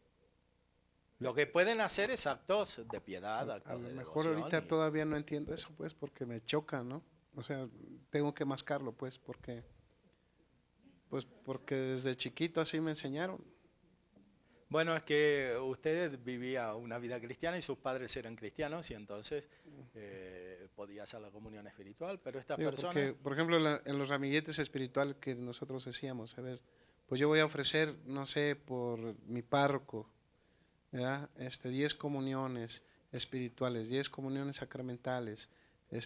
Lo que pueden hacer es actos de piedad, actos a lo de mejor devoción ahorita y... todavía no entiendo eso, pues, porque me choca, ¿no? O sea, tengo que mascarlo, pues, porque desde chiquito así me enseñaron. Bueno, es que usted vivía una vida cristiana y sus padres eran cristianos y entonces podía hacer la comunión espiritual, pero estas personas... Porque, por ejemplo, en los ramilletes espirituales que nosotros hacíamos, a ver, pues yo voy a ofrecer, no sé, por mi párroco, ¿verdad? 10 comuniones espirituales, 10 comuniones sacramentales,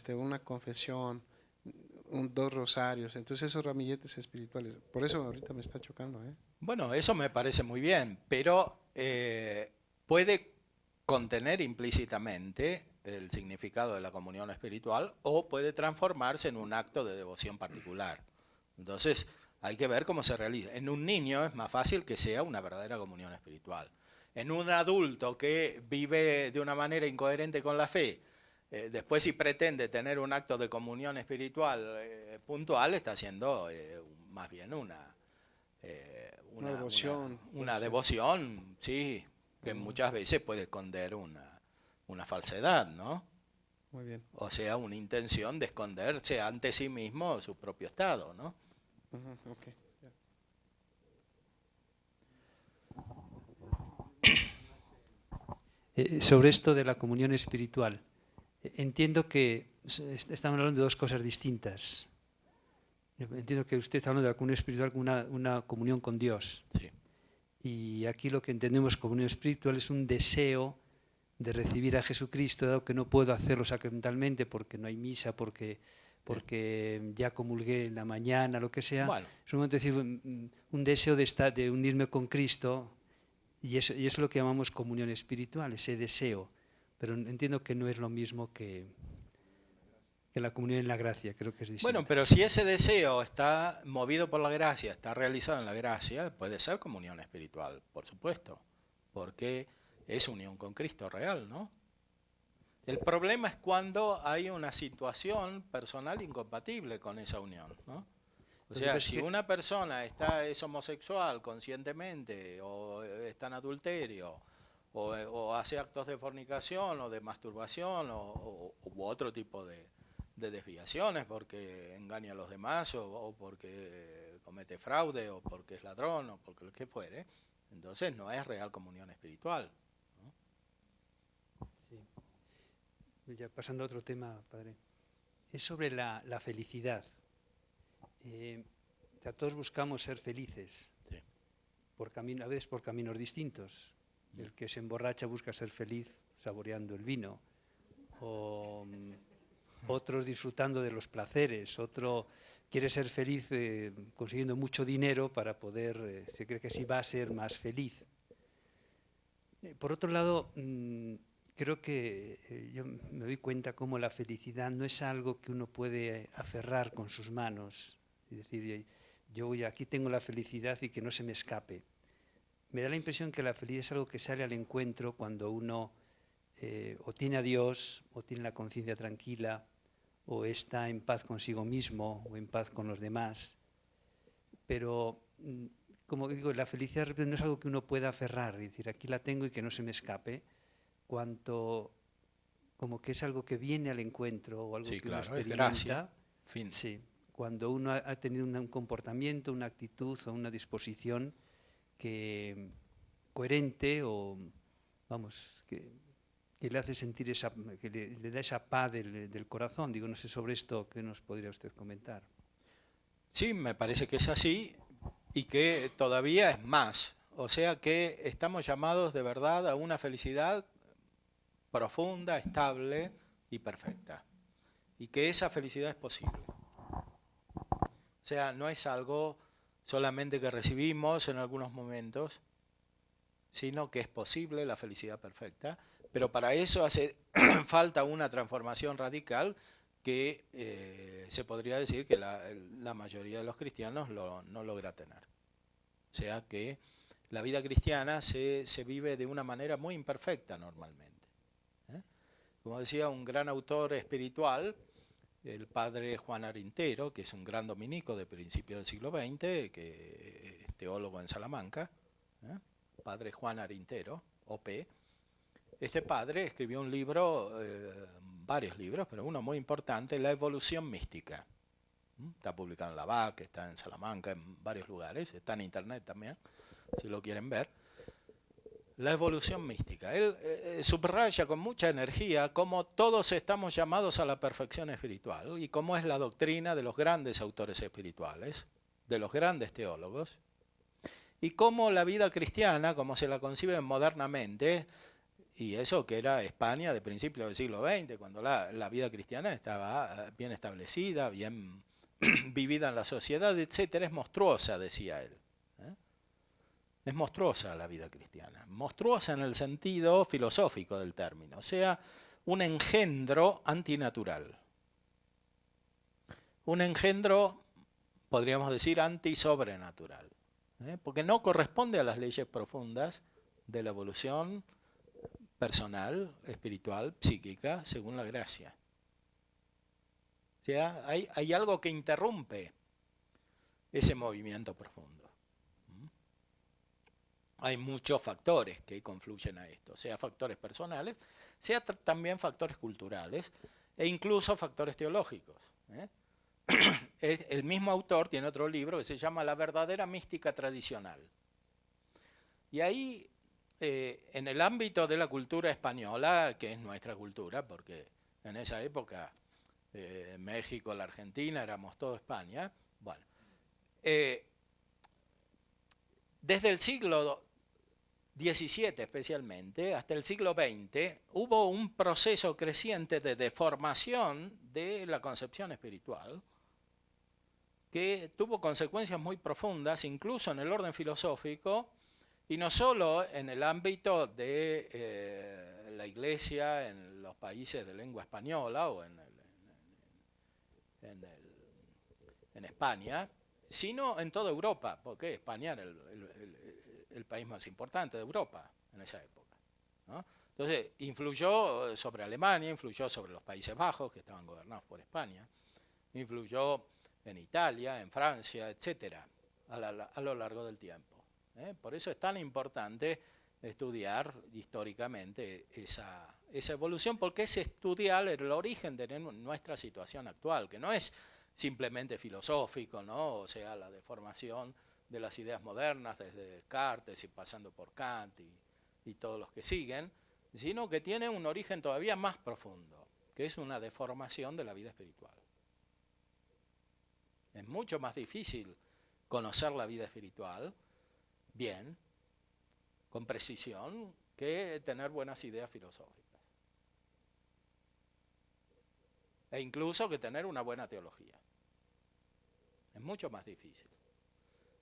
una confesión, 2 rosarios, entonces esos ramilletes espirituales, por eso ahorita me está chocando, ¿eh? Bueno, eso me parece muy bien, pero puede contener implícitamente el significado de la comunión espiritual o puede transformarse en un acto de devoción particular. Entonces, hay que ver cómo se realiza. En un niño es más fácil que sea una verdadera comunión espiritual. En un adulto que vive de una manera incoherente con la fe, después si pretende tener un acto de comunión espiritual puntual, está haciendo más bien una devoción. Una devoción, sí, que muchas veces puede esconder una falsedad, ¿no? Muy bien. O sea, una intención de esconderse ante sí mismo su propio estado, ¿no? Okay. Sobre esto de la comunión espiritual, entiendo que estamos hablando de dos cosas distintas. entiendo que usted está hablando de la comunión espiritual como una comunión con Dios. Sí. Y aquí lo que entendemos como comunión espiritual es un deseo de recibir a Jesucristo, dado que no puedo hacerlo sacramentalmente porque no hay misa, porque ya comulgué en la mañana, lo que sea. Bueno. Es un momento de decir, un deseo de unirme con Cristo, y eso es lo que llamamos comunión espiritual, ese deseo. Pero entiendo que no es lo mismo que la comunión en la gracia, creo que es distinto. Bueno, pero si ese deseo está movido por la gracia, está realizado en la gracia, puede ser comunión espiritual, por supuesto, porque es unión con Cristo real, ¿no? El problema es cuando hay una situación personal incompatible con esa unión, ¿no? O sea, si una persona es homosexual conscientemente, o está en adulterio, o hace actos de fornicación, o de masturbación, u otro tipo de desviaciones, porque engaña a los demás, o porque comete fraude, o porque es ladrón, o porque lo que fuere, entonces no es real comunión espiritual, ¿no? Sí. Ya pasando a otro tema, padre. Es sobre la felicidad. Todos buscamos ser felices, Sí. a veces por caminos distintos. El que se emborracha busca ser feliz saboreando el vino, o otros disfrutando de los placeres, otro quiere ser feliz consiguiendo mucho dinero para poder, se cree que así va a ser más feliz. Por otro lado, creo que yo me doy cuenta cómo la felicidad no es algo que uno puede aferrar con sus manos, es decir, yo aquí tengo la felicidad y que no se me escape. Me da la impresión que la felicidad es algo que sale al encuentro cuando uno o tiene a Dios, o tiene la conciencia tranquila, o está en paz consigo mismo, o en paz con los demás. Pero, como digo, la felicidad no es algo que uno pueda aferrar, es decir, aquí la tengo y que no se me escape, cuanto como que es algo que viene al encuentro, o algo Sí, que claro, uno es experimenta. gracia, fin. Sí, cuando uno ha tenido un comportamiento, una actitud o una disposición coherente, o vamos, que le hace sentir que le da esa paz del corazón. Digo, no sé sobre esto, ¿qué nos podría usted comentar? Sí, me parece que es así, y que todavía es más. O sea que estamos llamados de verdad a una felicidad profunda, estable y perfecta. Y que esa felicidad es posible. O sea, no es algo solamente que recibimos en algunos momentos, sino que es posible la felicidad perfecta, pero para eso hace falta una transformación radical que se podría decir que la mayoría de los cristianos no logra tener. O sea que la vida cristiana se vive de una manera muy imperfecta normalmente. Como decía un gran autor espiritual, el padre Juan Arintero, que es un gran dominico de principios del siglo XX, que es teólogo en Salamanca, padre Juan Arintero, OP. Este padre escribió un libro, varios libros, pero uno muy importante, La evolución mística. Está publicado en la BAC, está en Salamanca, en varios lugares, está en internet también, si lo quieren ver. La evolución mística. Él subraya con mucha energía cómo todos estamos llamados a la perfección espiritual y cómo es la doctrina de los grandes autores espirituales, de los grandes teólogos, y cómo la vida cristiana, como se la concibe modernamente, y eso que era España de principios del siglo XX, cuando la vida cristiana estaba bien establecida, bien vivida en la sociedad, etcétera, es monstruosa, decía él. Es monstruosa la vida cristiana, monstruosa en el sentido filosófico del término, o sea, un engendro antinatural. Un engendro, podríamos decir, antisobrenatural, porque no corresponde a las leyes profundas de la evolución personal, espiritual, psíquica, según la gracia. O sea, hay algo que interrumpe ese movimiento profundo. Hay muchos factores que confluyen a esto, sea factores personales, sea también factores culturales e incluso factores teológicos. El mismo autor tiene otro libro que se llama La verdadera mística tradicional. Y ahí, en el ámbito de la cultura española, que es nuestra cultura, porque en esa época México, la Argentina, éramos todo España, Bueno, desde el siglo XVII especialmente, hasta el siglo XX, hubo un proceso creciente de deformación de la concepción espiritual que tuvo consecuencias muy profundas, incluso en el orden filosófico, y no solo en el ámbito de la Iglesia en los países de lengua española o en España, sino en toda Europa, porque España era el país más importante de Europa en esa época, ¿no? Entonces, influyó sobre Alemania, influyó sobre los Países Bajos, que estaban gobernados por España, influyó en Italia, en Francia, etcétera, a lo largo del tiempo. Por eso es tan importante estudiar históricamente esa evolución, porque es estudiar el origen de nuestra situación actual, que no es simplemente filosófico, ¿no? O sea, la deformación de las ideas modernas, desde Descartes y pasando por Kant y todos los que siguen, sino que tiene un origen todavía más profundo, que es una deformación de la vida espiritual. Es mucho más difícil conocer la vida espiritual bien, con precisión, que tener buenas ideas filosóficas. E incluso que tener una buena teología. Es mucho más difícil.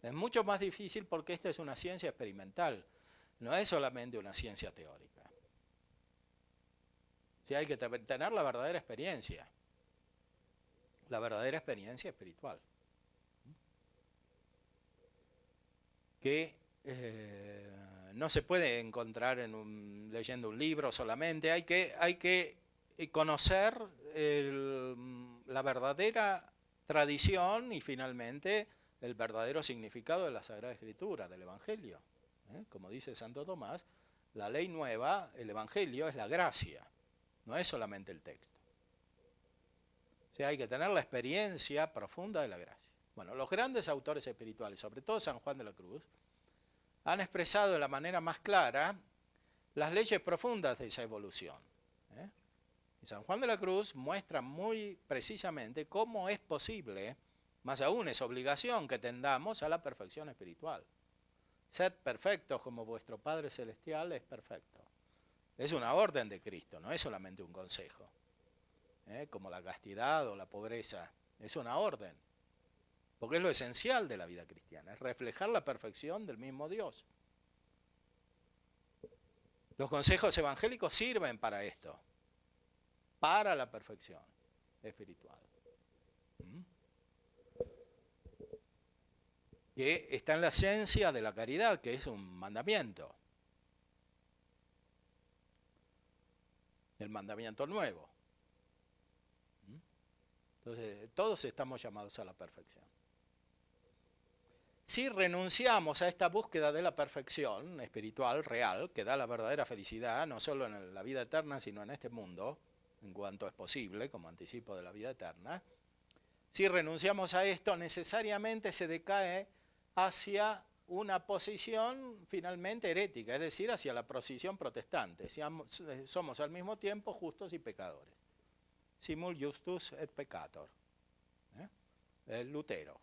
Es mucho más difícil porque esta es una ciencia experimental, no es solamente una ciencia teórica. O sea, hay que tener la verdadera experiencia espiritual. Que no se puede encontrar leyendo un libro solamente, hay que conocer la verdadera tradición y finalmente el verdadero significado de la Sagrada Escritura, del Evangelio. Como dice Santo Tomás, la ley nueva, el Evangelio, es la gracia, no es solamente el texto. O sea, hay que tener la experiencia profunda de la gracia. Bueno, los grandes autores espirituales, sobre todo San Juan de la Cruz, han expresado de la manera más clara las leyes profundas de esa evolución. Y San Juan de la Cruz muestra muy precisamente cómo es posible, más aún es obligación que tendamos a la perfección espiritual. Sed perfectos como vuestro Padre Celestial es perfecto. Es una orden de Cristo, no es solamente un consejo. Como la castidad o la pobreza, es una orden. Porque es lo esencial de la vida cristiana, es reflejar la perfección del mismo Dios. Los consejos evangélicos sirven para esto, para la perfección espiritual. Que está en la esencia de la caridad, que es un mandamiento. El mandamiento nuevo. Entonces, todos estamos llamados a la perfección. Si renunciamos a esta búsqueda de la perfección espiritual real, que da la verdadera felicidad, no solo en la vida eterna, sino en este mundo, en cuanto es posible, como anticipo de la vida eterna, si renunciamos a esto, necesariamente se decae hacia una posición finalmente herética, es decir, hacia la posición protestante. Somos al mismo tiempo justos y pecadores. Simul justus et peccator. El Lutero.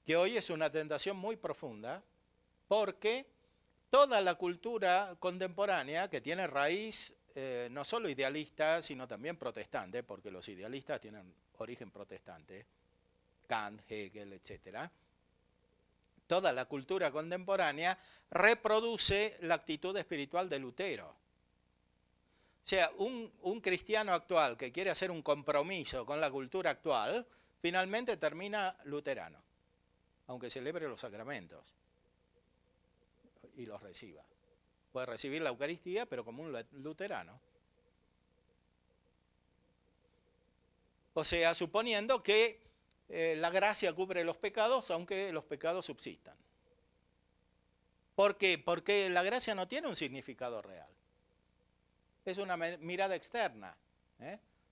Que hoy es una tentación muy profunda, porque toda la cultura contemporánea, que tiene raíz no solo idealista, sino también protestante, porque los idealistas tienen origen protestante, Kant, Hegel, etc. Toda la cultura contemporánea reproduce la actitud espiritual de Lutero. O sea, un cristiano actual que quiere hacer un compromiso con la cultura actual, finalmente termina luterano, aunque celebre los sacramentos y los reciba. Puede recibir la Eucaristía, pero como un luterano. O sea, suponiendo que la gracia cubre los pecados, aunque los pecados subsistan. ¿Por qué? Porque la gracia no tiene un significado real. Es una mirada externa,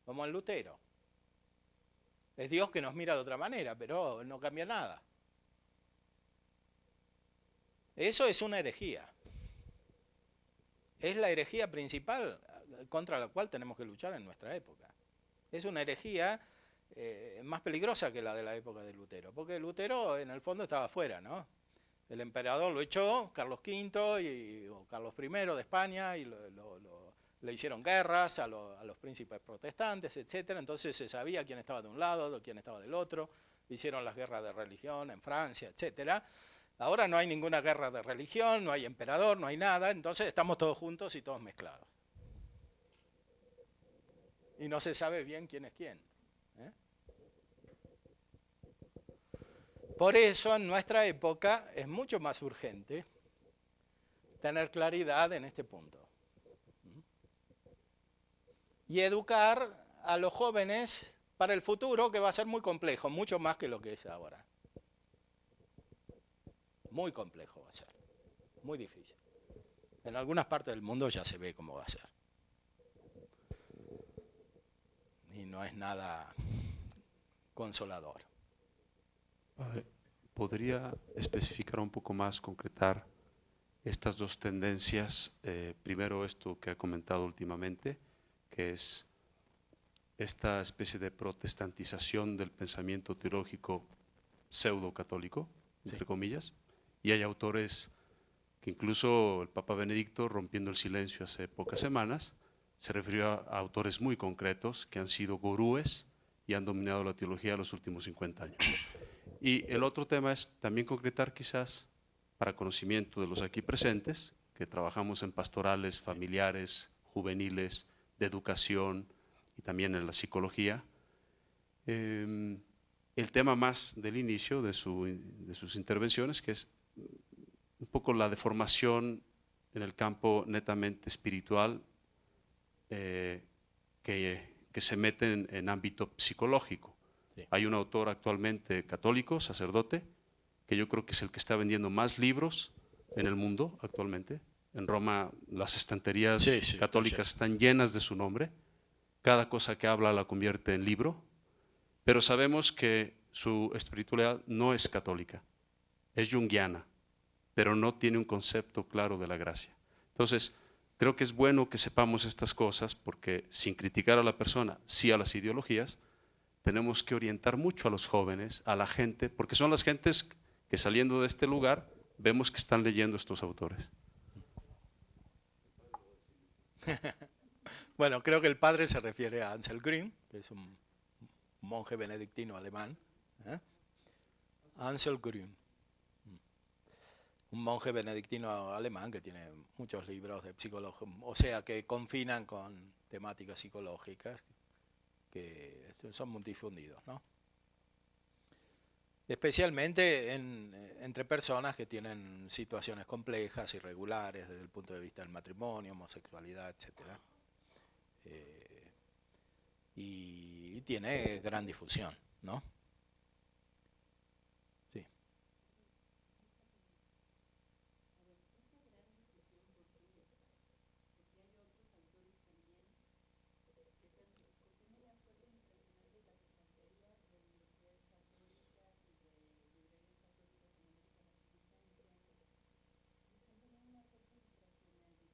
como en Lutero. Es Dios que nos mira de otra manera, pero no cambia nada. Eso es una herejía. Es la herejía principal contra la cual tenemos que luchar en nuestra época. Es una herejía más peligrosa que la de la época de Lutero, porque Lutero en el fondo estaba afuera, ¿no? El emperador lo echó, Carlos V o Carlos I de España, y le hicieron guerras a los príncipes protestantes, etc. Entonces se sabía quién estaba de un lado, quién estaba del otro. Hicieron las guerras de religión en Francia, etc. Ahora no hay ninguna guerra de religión, no hay emperador, no hay nada, entonces estamos todos juntos y todos mezclados. Y no se sabe bien quién es quién. Por eso en nuestra época es mucho más urgente tener claridad en este punto. Y educar a los jóvenes para el futuro, que va a ser muy complejo, mucho más que lo que es ahora. Muy complejo va a ser, muy difícil. En algunas partes del mundo ya se ve cómo va a ser. Y no es nada consolador. Padre, ¿podría especificar un poco más, concretar estas dos tendencias? Primero esto que ha comentado últimamente, que es esta especie de protestantización del pensamiento teológico pseudo-católico, entre comillas, y hay autores que incluso el Papa Benedicto, rompiendo el silencio hace pocas semanas, se refirió a autores muy concretos que han sido gurúes y han dominado la teología los últimos 50 años. Y el otro tema es también concretar quizás, para conocimiento de los aquí presentes, que trabajamos en pastorales familiares, juveniles, de educación y también en la psicología, el tema más del inicio de sus intervenciones, que es un poco la deformación en el campo netamente espiritual que se mete en ámbito psicológico. Sí. Hay un autor actualmente católico, sacerdote, que yo creo que es el que está vendiendo más libros en el mundo actualmente. En Roma las estanterías católicas están llenas de su nombre. Cada cosa que habla la convierte en libro. Pero sabemos que su espiritualidad no es católica, es junguiana, pero no tiene un concepto claro de la gracia. Entonces, creo que es bueno que sepamos estas cosas porque, sin criticar a la persona, sí a las ideologías, tenemos que orientar mucho a los jóvenes, a la gente, porque son las gentes que saliendo de este lugar vemos que están leyendo estos autores. Bueno, creo que el padre se refiere a Ansel Grün, que es un monje benedictino alemán. Ansel Grün. Un monje benedictino alemán que tiene muchos libros de psicología, o sea, que confinan con temáticas psicológicas que son muy difundidos, ¿no? Especialmente entre personas que tienen situaciones complejas, irregulares desde el punto de vista del matrimonio, homosexualidad, etc. Y tiene gran difusión, ¿no? Sí.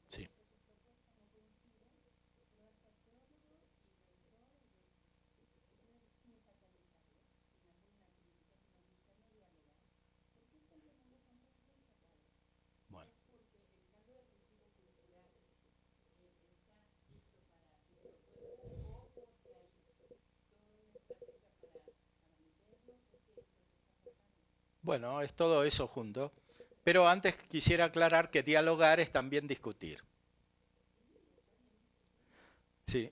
Sí. Bueno. Bueno, es todo eso junto. Pero antes quisiera aclarar que dialogar es también discutir. Sí.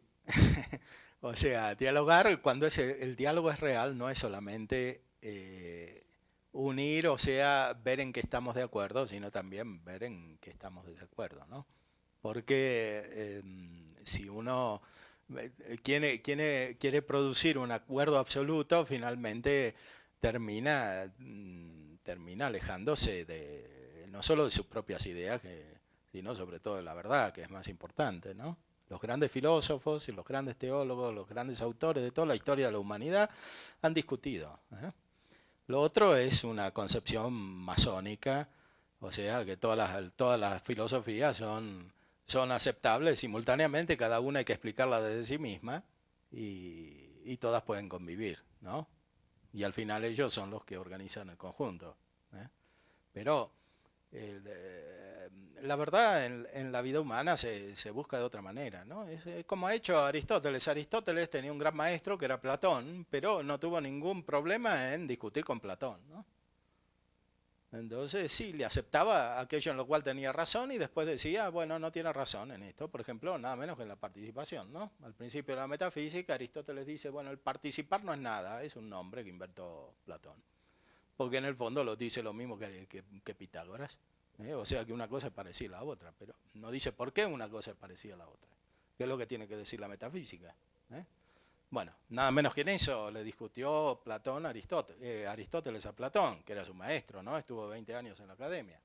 O sea, dialogar, cuando el diálogo es real, no es solamente unir, o sea, ver en qué estamos de acuerdo, sino también ver en qué estamos de desacuerdo, ¿no? Porque si uno quiere producir un acuerdo absoluto, finalmente termina alejándose no solo de sus propias ideas, sino sobre todo de la verdad, que es más importante, ¿no? Los grandes filósofos y los grandes teólogos, los grandes autores de toda la historia de la humanidad han discutido. Lo otro es una concepción masónica, o sea que todas las filosofías son aceptables simultáneamente, cada una hay que explicarla desde sí misma, y y todas pueden convivir, ¿no? Y al final ellos son los que organizan el conjunto, ¿eh? Pero la verdad en la vida humana se busca de otra manera, ¿no? Es como ha hecho Aristóteles. Aristóteles tenía un gran maestro que era Platón, pero no tuvo ningún problema en discutir con Platón, ¿no? Entonces sí, le aceptaba aquello en lo cual tenía razón y después decía, bueno, no tiene razón en esto. Por ejemplo, nada menos que en la participación, ¿no? Al principio de la metafísica, Aristóteles dice, bueno, el participar no es nada, es un nombre que inventó Platón. Porque en el fondo lo dice lo mismo que Pitágoras. O sea que una cosa es parecida a la otra, pero no dice por qué una cosa es parecida a la otra. ¿Qué es lo que tiene que decir la metafísica? Bueno, nada menos que en eso le discutió Aristóteles a Platón, que era su maestro, ¿no? Estuvo 20 años en la academia.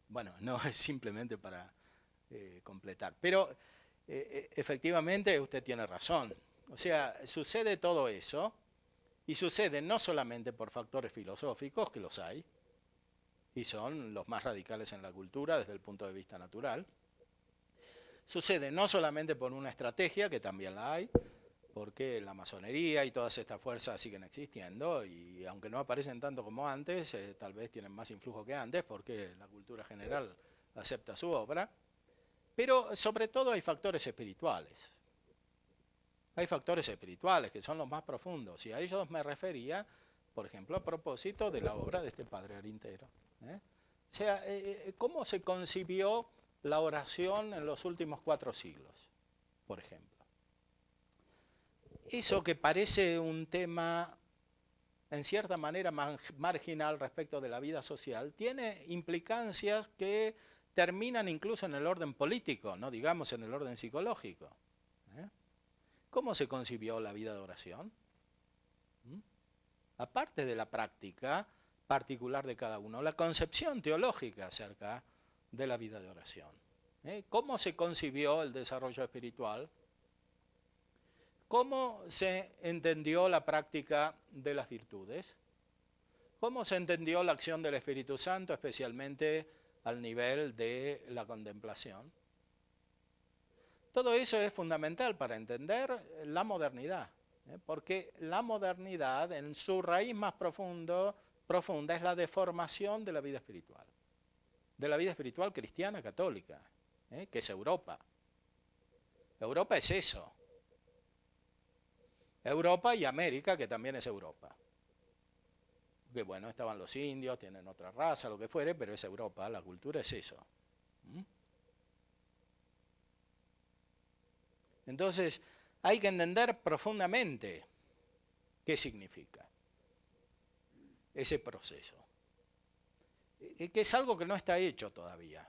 Bueno, no es simplemente para completar. Pero efectivamente usted tiene razón. O sea, sucede todo eso, y sucede no solamente por factores filosóficos, que los hay, y son los más radicales en la cultura desde el punto de vista natural. Sucede no solamente por una estrategia, que también la hay, porque la masonería y todas estas fuerzas siguen existiendo y aunque no aparecen tanto como antes, tal vez tienen más influjo que antes porque la cultura general acepta su obra, pero sobre todo hay factores espirituales. Hay factores espirituales que son los más profundos y a ellos me refería, por ejemplo, a propósito de la obra de este padre Arintero. O sea, ¿cómo se concibió la oración en los últimos 4 siglos, por ejemplo? Eso que parece un tema, en cierta manera, marginal respecto de la vida social, tiene implicancias que terminan incluso en el orden político, no digamos en el orden psicológico. ¿Cómo se concibió la vida de oración? Aparte de la práctica particular de cada uno, la concepción teológica acerca de la vida de oración. ¿Cómo se concibió el desarrollo espiritual? ¿Cómo se entendió la práctica de las virtudes? ¿Cómo se entendió la acción del Espíritu Santo, especialmente al nivel de la contemplación? Todo eso es fundamental para entender la modernidad, porque la modernidad en su raíz más profunda es la deformación de la vida espiritual cristiana católica, que es Europa. Europa es eso. Europa y América, que también es Europa. Que bueno, estaban los indios, tienen otra raza, lo que fuere, pero es Europa, la cultura es eso. Entonces, hay que entender profundamente qué significa ese proceso. Que es algo que no está hecho todavía,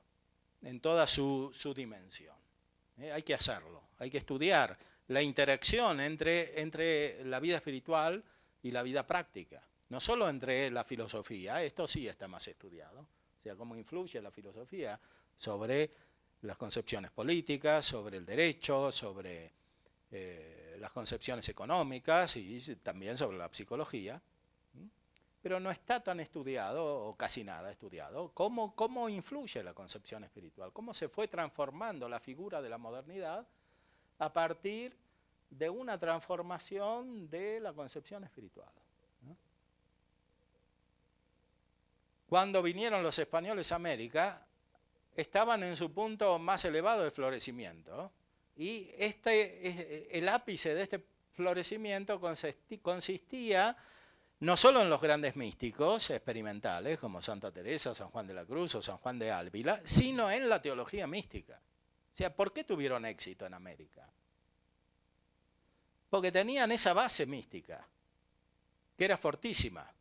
en toda su dimensión. Hay que hacerlo, hay que estudiar la interacción entre la vida espiritual y la vida práctica. No solo entre la filosofía, esto sí está más estudiado, o sea, cómo influye la filosofía sobre las concepciones políticas, sobre el derecho, sobre las concepciones económicas y también sobre la psicología. Pero no está tan estudiado, o casi nada estudiado, cómo influye la concepción espiritual, cómo se fue transformando la figura de la modernidad a partir de una transformación de la concepción espiritual. Cuando vinieron los españoles a América, estaban en su punto más elevado de florecimiento, y el ápice de este florecimiento consistía no solo en los grandes místicos experimentales, como Santa Teresa, San Juan de la Cruz o San Juan de Ávila, sino en la teología mística. O sea, ¿por qué tuvieron éxito en América? Porque tenían esa base mística, que era fortísima.